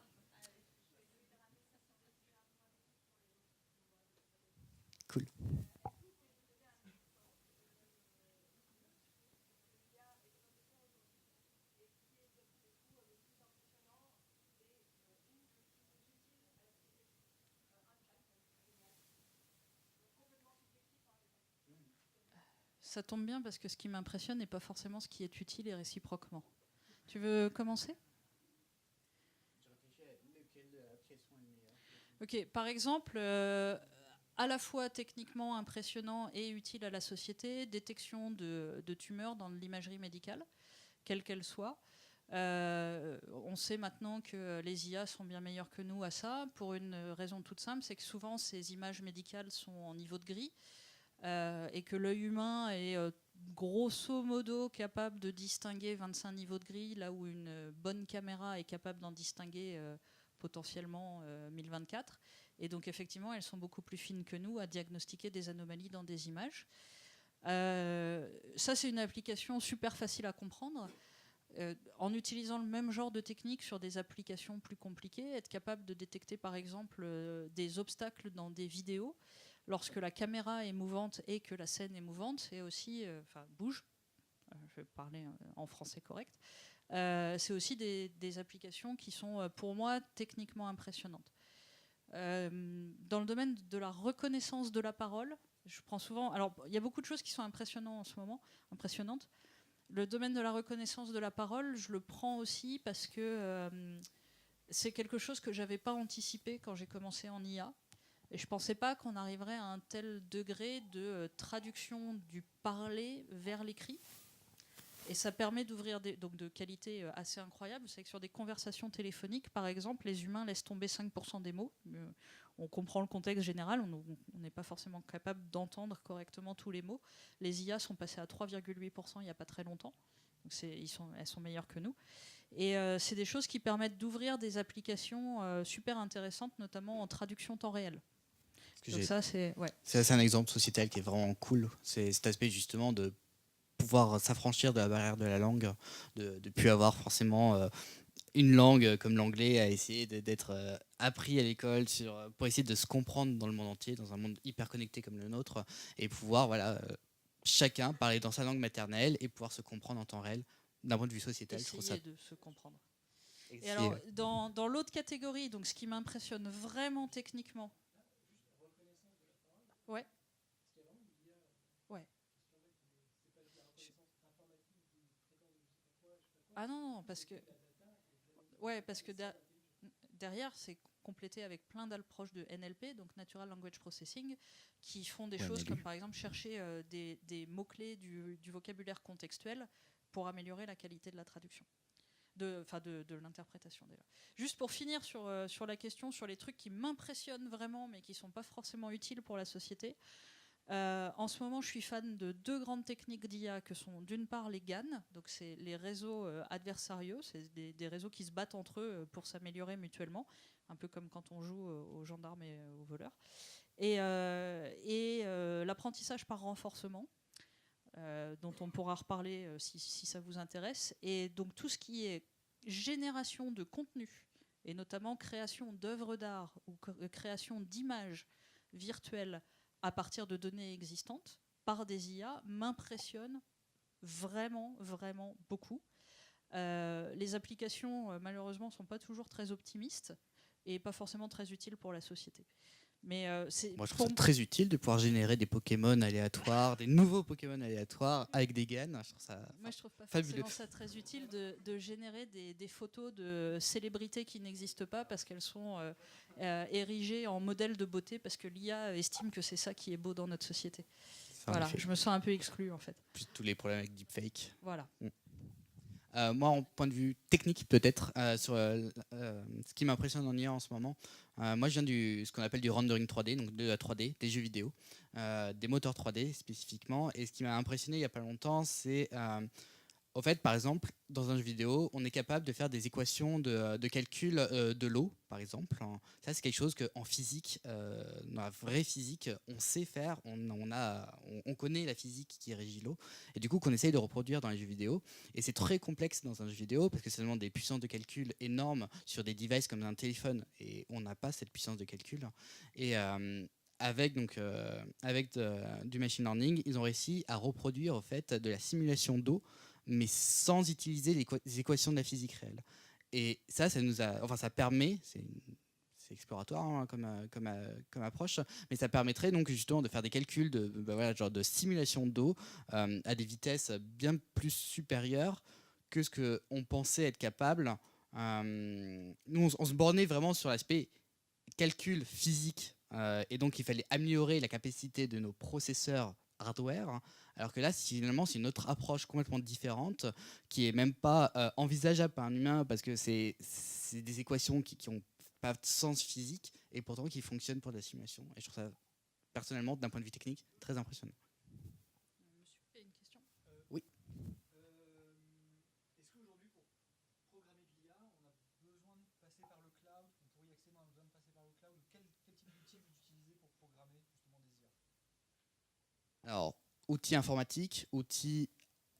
Cool. Ça tombe bien parce que ce qui m'impressionne n'est pas forcément ce qui est utile et réciproquement. Tu veux commencer ? Ok, par exemple, à la fois techniquement impressionnant et utile à la société, détection de tumeurs dans l'imagerie médicale, quelle qu'elle soit. On sait maintenant que les IA sont bien meilleurs que nous à ça, pour une raison toute simple, c'est que souvent ces images médicales sont en niveau de gris, et que l'œil humain est grosso modo capable de distinguer 25 niveaux de gris, là où une bonne caméra est capable d'en distinguer potentiellement 1024. Et donc effectivement, elles sont beaucoup plus fines que nous à diagnostiquer des anomalies dans des images. Ça, c'est une application super facile à comprendre. En utilisant le même genre de technique sur des applications plus compliquées, être capable de détecter par exemple des obstacles dans des vidéos lorsque la caméra est mouvante et que la scène est mouvante et aussi bouge. Je vais parler en français correct. C'est aussi des applications qui sont pour moi techniquement impressionnantes. Dans le domaine de la reconnaissance de la parole, je prends souvent. Alors, il y a beaucoup de choses qui sont impressionnantes en ce moment, impressionnantes. Le domaine de la reconnaissance de la parole, je le prends aussi parce que c'est quelque chose que j'avais pas anticipé quand j'ai commencé en IA. Et je pensais pas qu'on arriverait à un tel degré de traduction du parler vers l'écrit. Et ça permet d'ouvrir donc de qualité assez incroyable. C'est que sur des conversations téléphoniques, par exemple, les humains laissent tomber 5% des mots. On comprend le contexte général, on n'est pas forcément capable d'entendre correctement tous les mots. Les IA sont passées à 3,8% il n'y a pas très longtemps. Donc elles sont meilleures que nous. Et c'est des choses qui permettent d'ouvrir des applications super intéressantes, notamment en traduction temps réel. Donc ça, c'est un exemple sociétal qui est vraiment cool. C'est cet aspect justement de pouvoir s'affranchir de la barrière de la langue, de ne plus avoir forcément une langue comme l'anglais à essayer d'être appris à l'école pour essayer de se comprendre dans le monde entier, dans un monde hyper connecté comme le nôtre, et pouvoir chacun parler dans sa langue maternelle et pouvoir se comprendre en temps réel d'un point de vue sociétal. Essayer de se comprendre. Et alors, dans l'autre catégorie, donc ce qui m'impressionne vraiment techniquement, ouais. Ah non, parce que derrière, c'est complété avec plein d'approches de NLP, donc Natural Language Processing, qui font des choses comme par exemple chercher des mots-clés du vocabulaire contextuel pour améliorer la qualité de la traduction. De l'interprétation déjà. Juste pour finir sur la question, sur les trucs qui m'impressionnent vraiment, mais qui ne sont pas forcément utiles pour la société. En ce moment, je suis fan de deux grandes techniques d'IA que sont d'une part les GAN, donc c'est les réseaux adversariaux, c'est des réseaux qui se battent entre eux pour s'améliorer mutuellement, un peu comme quand on joue aux gendarmes et aux voleurs. Et l'apprentissage par renforcement, dont on pourra reparler si ça vous intéresse. Et donc tout ce qui est génération de contenu, et notamment création d'œuvres d'art ou création d'images virtuelles à partir de données existantes par des IA, m'impressionne vraiment, vraiment beaucoup. Les applications, malheureusement, ne sont pas toujours très optimistes et pas forcément très utiles pour la société. Mais moi, je trouve ça très utile de pouvoir générer des Pokémon aléatoires, des nouveaux Pokémon aléatoires avec des GAN. Je trouve ça moi, je trouve pas fabuleux. forcément ça très utile de générer des photos de célébrités qui n'existent pas parce qu'elles sont érigées en modèle de beauté parce que l'IA estime que c'est ça qui est beau dans notre société. Voilà, je me sens un peu exclue en fait. Plus tous les problèmes avec deepfake. Voilà. Moi, en point de vue technique, peut-être, sur ce qui m'impressionne en IA en ce moment, moi, je viens ce qu'on appelle du rendering 3D, donc de la 3D, des jeux vidéo, des moteurs 3D spécifiquement. Et ce qui m'a impressionné il n'y a pas longtemps, c'est, au fait, par exemple, dans un jeu vidéo, on est capable de faire des équations de calcul de l'eau, par exemple. Ça, c'est quelque chose qu'en physique, dans la vraie physique, on sait faire. On connaît la physique qui régit l'eau. Et du coup, qu'on essaye de reproduire dans les jeux vidéo. Et c'est très complexe dans un jeu vidéo parce que ça demande des puissances de calcul énormes sur des devices comme un téléphone. Et on n'a pas cette puissance de calcul. Et avec du machine learning, ils ont réussi à reproduire, au fait, de la simulation d'eau, mais sans utiliser les équations de la physique réelle. Et ça permet, c'est exploratoire hein, comme approche, mais ça permettrait donc justement de faire des calculs de simulation d'eau à des vitesses bien plus supérieures que ce qu'on pensait être capable. Nous, on se bornait vraiment sur l'aspect calcul physique, et donc il fallait améliorer la capacité de nos processeurs hardware, alors que là, finalement, c'est une autre approche complètement différente, qui est même pas envisageable par un humain, parce que c'est des équations qui n'ont pas de sens physique, et pourtant qui fonctionnent pour de la simulation. Et je trouve ça, personnellement, d'un point de vue technique, très impressionnant. Monsieur, il y a une question. Oui. Est-ce qu'aujourd'hui, pour programmer de l'IA, on a besoin de passer par le cloud? Pour y accéder, on a besoin de passer par le cloud? Quel type d'outil vous utilisez pour programmer justement des IA? Alors, outils informatiques, outils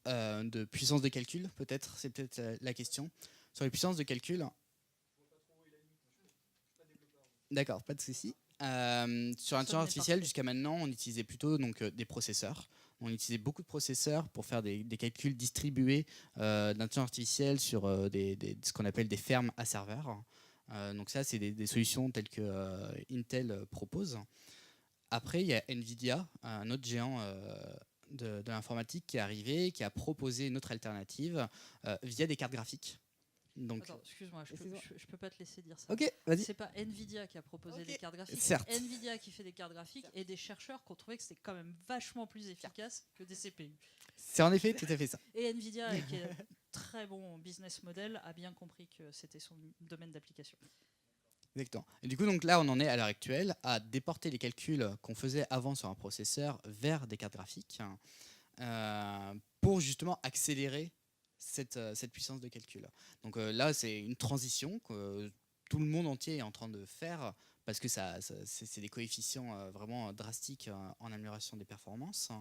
de puissance de calcul, peut-être, c'est peut-être la question. Sur les puissances de calcul, Je vois pas trop où est la limite. Je suis pas développeur. d'accord, pas de souci. Sur l'intelligence artificielle, jusqu'à maintenant, on utilisait plutôt donc, des processeurs. On utilisait beaucoup de processeurs pour faire des calculs distribués d'intelligence artificielle sur ce qu'on appelle des fermes à serveurs. Donc ça, c'est des solutions telles que Intel propose. Après, il y a Nvidia, un autre géant de l'informatique qui est arrivé, qui a proposé une autre alternative via des cartes graphiques. Donc, Attends, excuse-moi, je peux pas te laisser dire ça. ok, vas-y. C'est pas Nvidia qui a proposé Ok, des cartes graphiques, certes. c'est Nvidia qui fait des cartes graphiques et des chercheurs qui ont trouvé que c'était quand même vachement plus efficace que des CPU. C'est en effet tout à fait ça. Et Nvidia, qui est un très bon business model, a bien compris que c'était son domaine d'application. Exactement. Et du coup, donc là, on en est à l'heure actuelle à déporter les calculs qu'on faisait avant sur un processeur vers des cartes graphiques pour justement accélérer cette puissance de calcul. Donc là, c'est une transition que tout le monde entier est en train de faire parce que c'est des coefficients vraiment drastiques en amélioration des performances.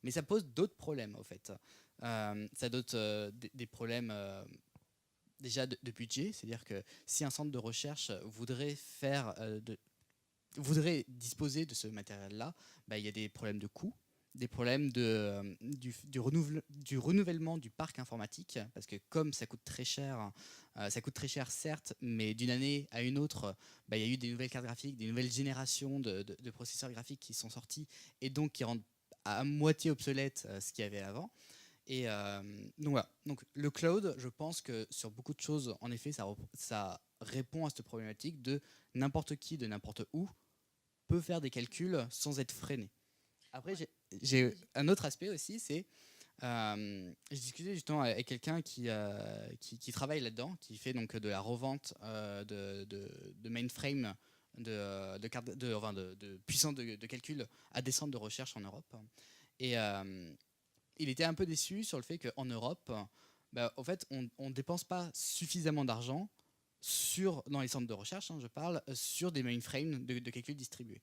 Mais ça pose d'autres problèmes, au fait. Ça donne des problèmes déjà de budget, c'est-à-dire que si un centre de recherche voudrait disposer de ce matériel-là, bah, il y a des problèmes de coût, des problèmes du renouvellement du parc informatique, parce que comme ça coûte très cher certes, mais d'une année à une autre, bah, il y a eu des nouvelles cartes graphiques, des nouvelles générations de processeurs graphiques qui sont sortis, et donc qui rendent à moitié obsolète ce qu'il y avait avant. Et donc voilà. Donc le cloud, je pense que sur beaucoup de choses, en effet, ça répond à cette problématique de n'importe qui, de n'importe où, peut faire des calculs sans être freiné. Après, j'ai un autre aspect aussi, c'est j'ai discuté justement avec quelqu'un qui travaille là-dedans, qui fait donc de la revente de mainframe, de puissance de calcul à des centres de recherche en Europe. Et il était un peu déçu sur le fait qu'en Europe, bah, en fait, on ne dépense pas suffisamment d'argent dans les centres de recherche, je parle, sur des mainframes de calcul distribués.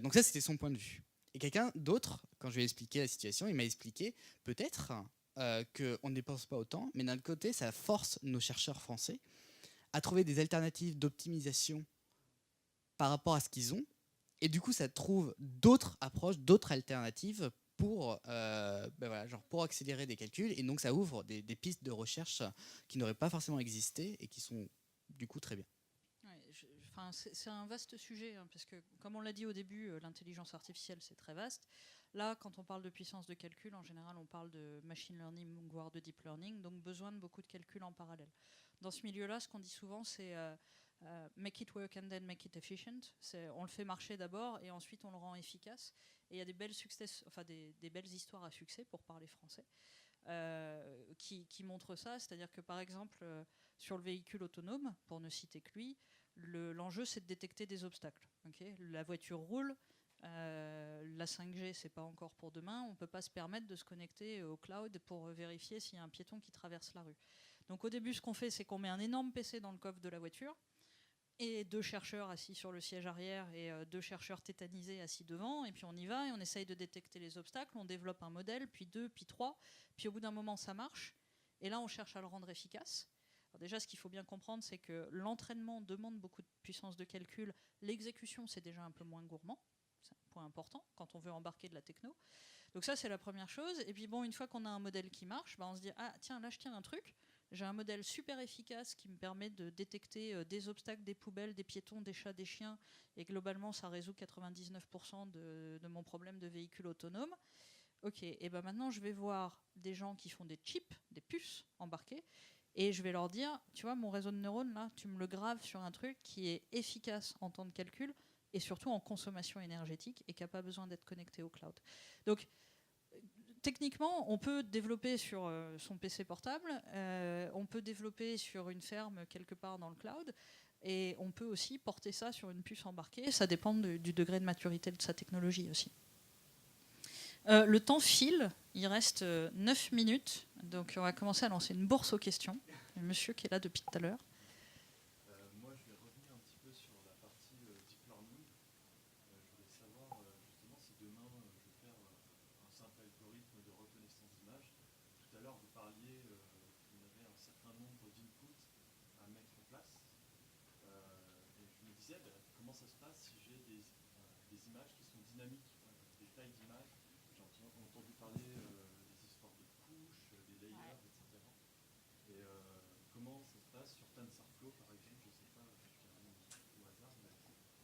Donc ça, c'était son point de vue. Et quelqu'un d'autre, quand je lui ai expliqué la situation, il m'a expliqué peut-être qu'on ne dépense pas autant, mais d'un autre côté, ça force nos chercheurs français à trouver des alternatives d'optimisation par rapport à ce qu'ils ont. Et du coup, ça trouve d'autres approches, d'autres alternatives pour accélérer des calculs. Et donc, ça ouvre des pistes de recherche qui n'auraient pas forcément existé et qui sont du coup très bien. Ouais, c'est un vaste sujet, hein, parce que, comme on l'a dit au début, l'intelligence artificielle, c'est très vaste. Là, quand on parle de puissance de calcul, en général, on parle de machine learning, voire de deep learning, donc besoin de beaucoup de calculs en parallèle. Dans ce milieu-là, ce qu'on dit souvent, c'est make it work and then make it efficient. On le fait marcher d'abord et ensuite on le rend efficace. Et il y a des belles histoires à succès, pour parler français, qui montrent ça. C'est-à-dire que, par exemple, sur le véhicule autonome, pour ne citer que lui, l'enjeu, c'est de détecter des obstacles. Okay, la voiture roule, la 5G, c'est pas encore pour demain. On ne peut pas se permettre de se connecter au cloud pour vérifier s'il y a un piéton qui traverse la rue. Donc au début, ce qu'on fait, c'est qu'on met un énorme PC dans le coffre de la voiture et 2 chercheurs assis sur le siège arrière et 2 chercheurs tétanisés assis devant, et puis on y va et on essaye de détecter les obstacles, on développe un modèle, puis 2, puis 3, puis au bout d'un moment ça marche, et là on cherche à le rendre efficace. Alors déjà, ce qu'il faut bien comprendre, c'est que l'entraînement demande beaucoup de puissance de calcul, l'exécution c'est déjà un peu moins gourmand, c'est un point important quand on veut embarquer de la techno. Donc ça, c'est la première chose. Et puis bon, une fois qu'on a un modèle qui marche, on se dit, ah tiens, là je tiens un truc, j'ai un modèle super efficace qui me permet de détecter des obstacles, des poubelles, des piétons, des chats, des chiens, et globalement ça résout 99% de mon problème de véhicule autonome. Ok, et ben maintenant je vais voir des gens qui font des chips, des puces embarquées, et je vais leur dire, tu vois, mon réseau de neurones là, tu me le graves sur un truc qui est efficace en temps de calcul, et surtout en consommation énergétique et qui n'a pas besoin d'être connecté au cloud. Donc, techniquement, on peut développer sur son PC portable, on peut développer sur une ferme quelque part dans le cloud, et on peut aussi porter ça sur une puce embarquée. Ça dépend du degré de maturité de sa technologie aussi. Le temps file, il reste 9 minutes, donc on va commencer à lancer une bourse aux questions. Le monsieur qui est là depuis tout à l'heure. Moi, je vais revenir un petit peu sur la partie deep learning. Je voulais savoir justement si demain je vais faire un simple algorithme de reconnaissance d'image. Tout à l'heure, vous parliez qu'il y avait un certain nombre d'inputs à mettre en place. Et je me disais, comment ça se passe si j'ai des images qui sont dynamiques, des tailles d'images. J'ai entendu parler des histoires de couches, des layers, etc. Et comment ça se passe sur TensorFlow, par exemple, je ne sais pas, je dirais au hasard, mais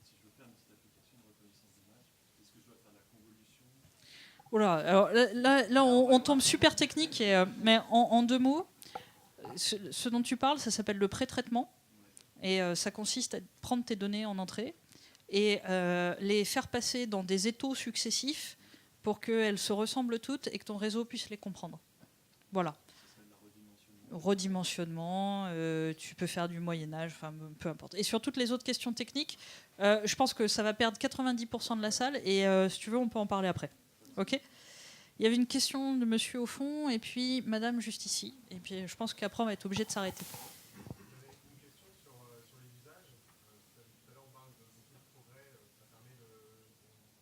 si je veux faire une petite application de reconnaissance d'image, est-ce que je dois faire de la convolution? Oula, alors là on tombe super technique, mais en 2 mots, ce dont tu parles, ça s'appelle le pré-traitement, et ça consiste à prendre tes données en entrée et les faire passer dans des étaux successifs pour qu'elles se ressemblent toutes et que ton réseau puisse les comprendre. Voilà. Redimensionnement, tu peux faire du Moyen-Âge, enfin peu importe. Et sur toutes les autres questions techniques, je pense que ça va perdre 90% de la salle, et si tu veux, on peut en parler après. Ok ? Il y avait une question de monsieur au fond, et puis madame juste ici. Et puis je pense qu'après, on va être obligé de s'arrêter. Une question sur les usages. Tout à l'heure, on parle de beaucoup de progrès. Ça permet de.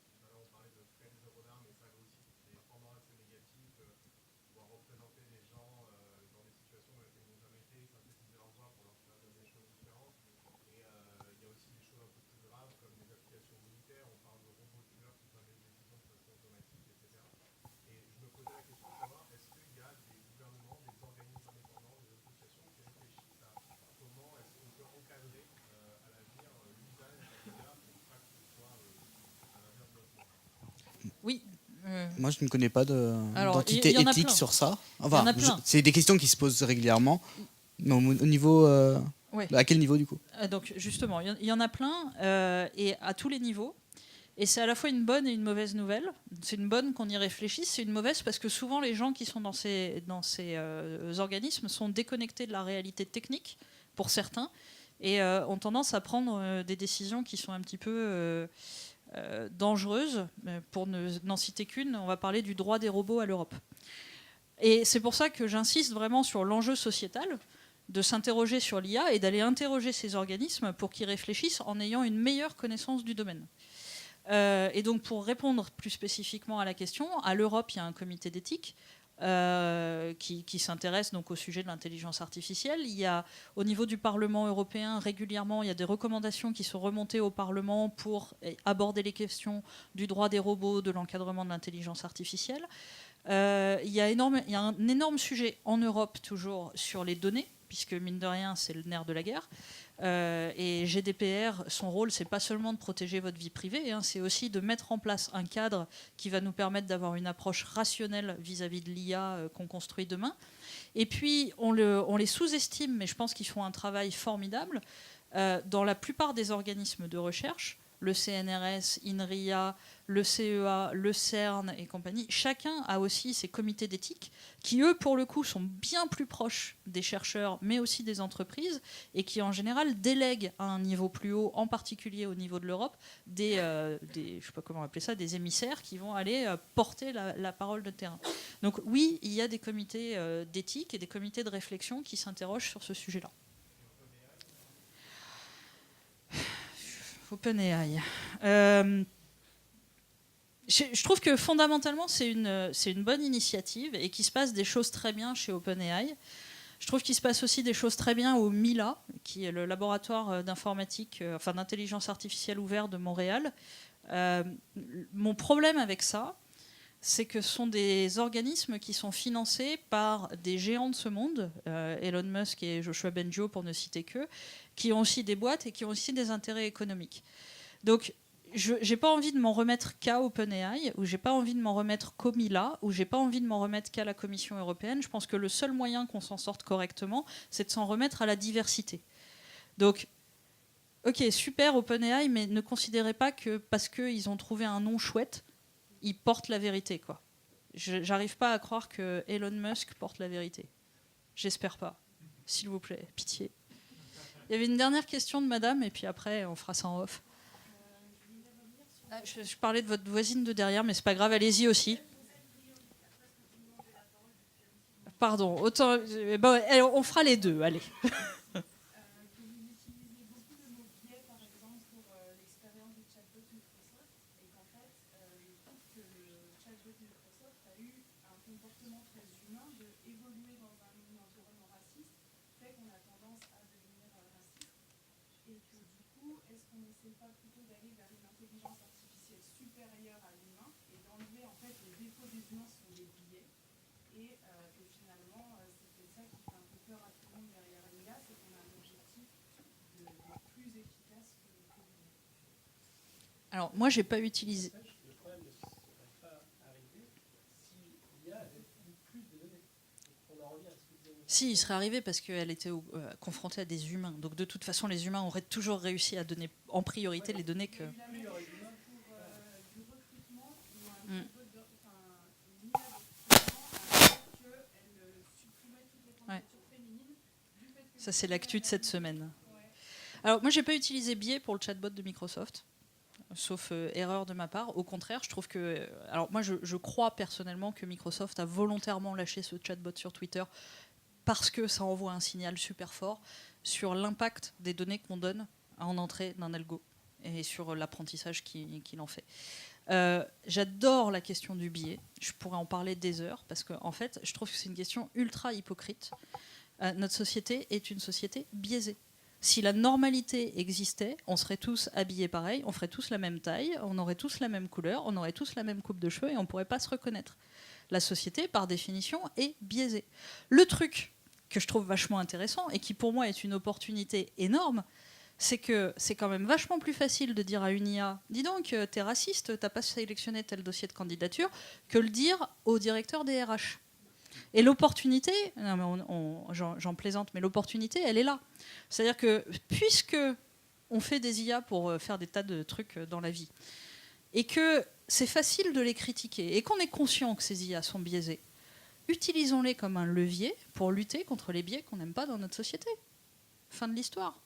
Tout à l'heure, on parlait de créer des œuvres d'art, mais ça va aussi des pendant assez négatifs, pouvoir représenter les gens dans des situations dans lesquelles ils n'ont jamais été, synthétiser leur voix pour leur faire dire des choses différentes. Et il y a aussi des choses un peu plus graves, comme les applications militaires. On parle de robots tueurs qui prennent des décisions de façon automatique, etc. Et je me posais la question de savoir, est-ce qu'il y a des gouvernements, des organismes indépendants, des associations qui réfléchissent à comment est-ce qu'on peut encadrer à l'avenir l'usage de l'IA pour pas que ce soit un avenir de notre monde. Oui. Moi, je ne connais pas Alors, d'entité il y en a éthique plein. sur ça. Il y en Enfin, a plein. c'est des questions qui se posent régulièrement. Mais au niveau, Ouais. à quel niveau du coup? Donc justement, il y en a plein, et à tous les niveaux. Et c'est à la fois une bonne et une mauvaise nouvelle. C'est une bonne qu'on y réfléchisse, c'est une mauvaise parce que souvent les gens qui sont dans ces organismes sont déconnectés de la réalité technique, pour certains, et ont tendance à prendre des décisions qui sont un petit peu dangereuses. Pour n'en citer qu'une, on va parler du droit des robots à l'Europe. Et c'est pour ça que j'insiste vraiment sur l'enjeu sociétal, de s'interroger sur l'IA et d'aller interroger ces organismes pour qu'ils réfléchissent en ayant une meilleure connaissance du domaine. Et donc pour répondre plus spécifiquement à la question, à l'Europe, il y a un comité d'éthique qui s'intéresse donc au sujet de l'intelligence artificielle. Il y a, au niveau du Parlement européen, régulièrement, il y a des recommandations qui sont remontées au Parlement pour aborder les questions du droit des robots, de l'encadrement de l'intelligence artificielle. Il y a un énorme sujet en Europe toujours sur les données, puisque mine de rien, c'est le nerf de la guerre. Et GDPR, son rôle, c'est pas seulement de protéger votre vie privée, c'est aussi de mettre en place un cadre qui va nous permettre d'avoir une approche rationnelle vis-à-vis de l'IA qu'on construit demain. Et puis, on les sous-estime, mais je pense qu'ils font un travail formidable. Dans la plupart des organismes de recherche, le CNRS, INRIA, le CEA, le CERN et compagnie, chacun a aussi ses comités d'éthique qui, eux, pour le coup, sont bien plus proches des chercheurs, mais aussi des entreprises, et qui, en général, délèguent à un niveau plus haut, en particulier au niveau de l'Europe, je sais pas comment appeler ça, des émissaires qui vont aller porter la parole de terrain. Donc oui, il y a des comités d'éthique et des comités de réflexion qui s'interrogent sur ce sujet-là. OpenAI. Je trouve que fondamentalement, c'est une bonne initiative et qu'il se passe des choses très bien chez OpenAI. Je trouve qu'il se passe aussi des choses très bien au MILA, qui est le laboratoire d'informatique, d'intelligence artificielle ouvert de Montréal. Mon problème avec ça, c'est que ce sont des organismes qui sont financés par des géants de ce monde, Elon Musk et Joshua Bengio pour ne citer qu'eux, qui ont aussi des boîtes et qui ont aussi des intérêts économiques. Donc, je n'ai pas envie de m'en remettre qu'à OpenAI, ou j'ai pas envie de m'en remettre qu'au MILA, ou j'ai pas envie de m'en remettre qu'à la Commission européenne. Je pense que le seul moyen qu'on s'en sorte correctement, c'est de s'en remettre à la diversité. Donc, Ok, super OpenAI, mais ne considérez pas que parce qu'ils ont trouvé un nom chouette, ils portent la vérité, quoi. J'arrive pas à croire que Elon Musk porte la vérité. J'espère pas. S'il vous plaît, pitié. Il y avait une dernière question de madame, et puis après, on fera ça en off. Je parlais de votre voisine de derrière, mais c'est pas grave, allez-y aussi. Pardon, autant, bon, on fera les deux, allez. Alors, moi, j'ai pas utilisé. Le problème ne serait pas arrivé si l'IA avait eu plus de données. On en revient à ce que vous avez dit. Si, il serait arrivé parce qu'elle était confrontée à des humains. Donc, de toute façon, les humains auraient toujours réussi à donner en priorité les données que. Ouais. Ça, c'est l'actu de cette semaine. Alors, moi, j'ai pas utilisé Biais pour le chatbot de Microsoft. Sauf erreur de ma part. Au contraire, je trouve que... Alors moi, je crois personnellement que Microsoft a volontairement lâché ce chatbot sur Twitter parce que ça envoie un signal super fort sur l'impact des données qu'on donne en entrée d'un algo et sur l'apprentissage qu'il en fait. J'adore la question du biais. Je pourrais en parler des heures parce que en fait, je trouve que c'est une question ultra hypocrite. Notre société est une société biaisée. Si la normalité existait, on serait tous habillés pareil, on ferait tous la même taille, on aurait tous la même couleur, on aurait tous la même coupe de cheveux et on ne pourrait pas se reconnaître. La société, par définition, est biaisée. Le truc que je trouve vachement intéressant et qui pour moi est une opportunité énorme, c'est que c'est quand même vachement plus facile de dire à une IA « Dis donc, t'es raciste, t'as pas sélectionné tel dossier de candidature » que le dire au directeur des RH. Et l'opportunité, j'en plaisante, mais l'opportunité, elle est là. C'est-à-dire que puisque on fait des IA pour faire des tas de trucs dans la vie, et que c'est facile de les critiquer, et qu'on est conscient que ces IA sont biaisées, utilisons-les comme un levier pour lutter contre les biais qu'on n'aime pas dans notre société. Fin de l'histoire.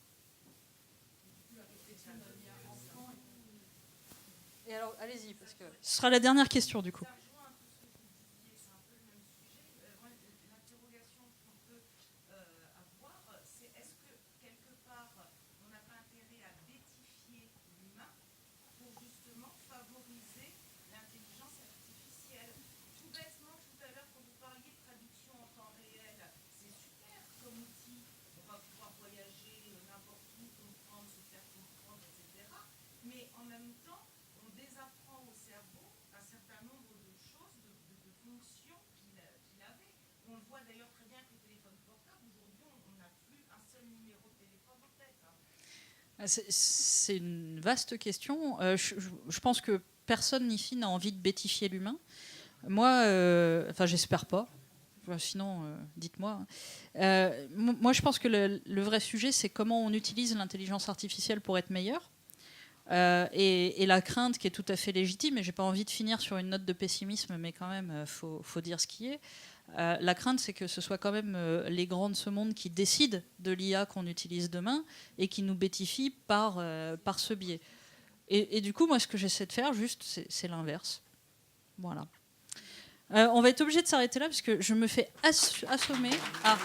Et alors, allez-y, parce que ce sera la dernière question du coup. C'est une vaste question. Je pense que personne ici n'a envie de bêtifier l'humain. Moi, enfin, j'espère pas. Sinon, dites-moi. Moi, je pense que le vrai sujet, c'est comment on utilise l'intelligence artificielle pour être meilleur. Et la crainte qui est tout à fait légitime, et j'ai pas envie de finir sur une note de pessimisme, mais quand même, faut dire ce qui est. La crainte, c'est que ce soit quand même les grands de ce monde qui décident de l'IA qu'on utilise demain et qui nous bêtifient par ce biais. Et du coup, moi, ce que j'essaie de faire, juste, c'est l'inverse. Voilà. On va être obligé de s'arrêter là parce que je me fais assommer. Ah.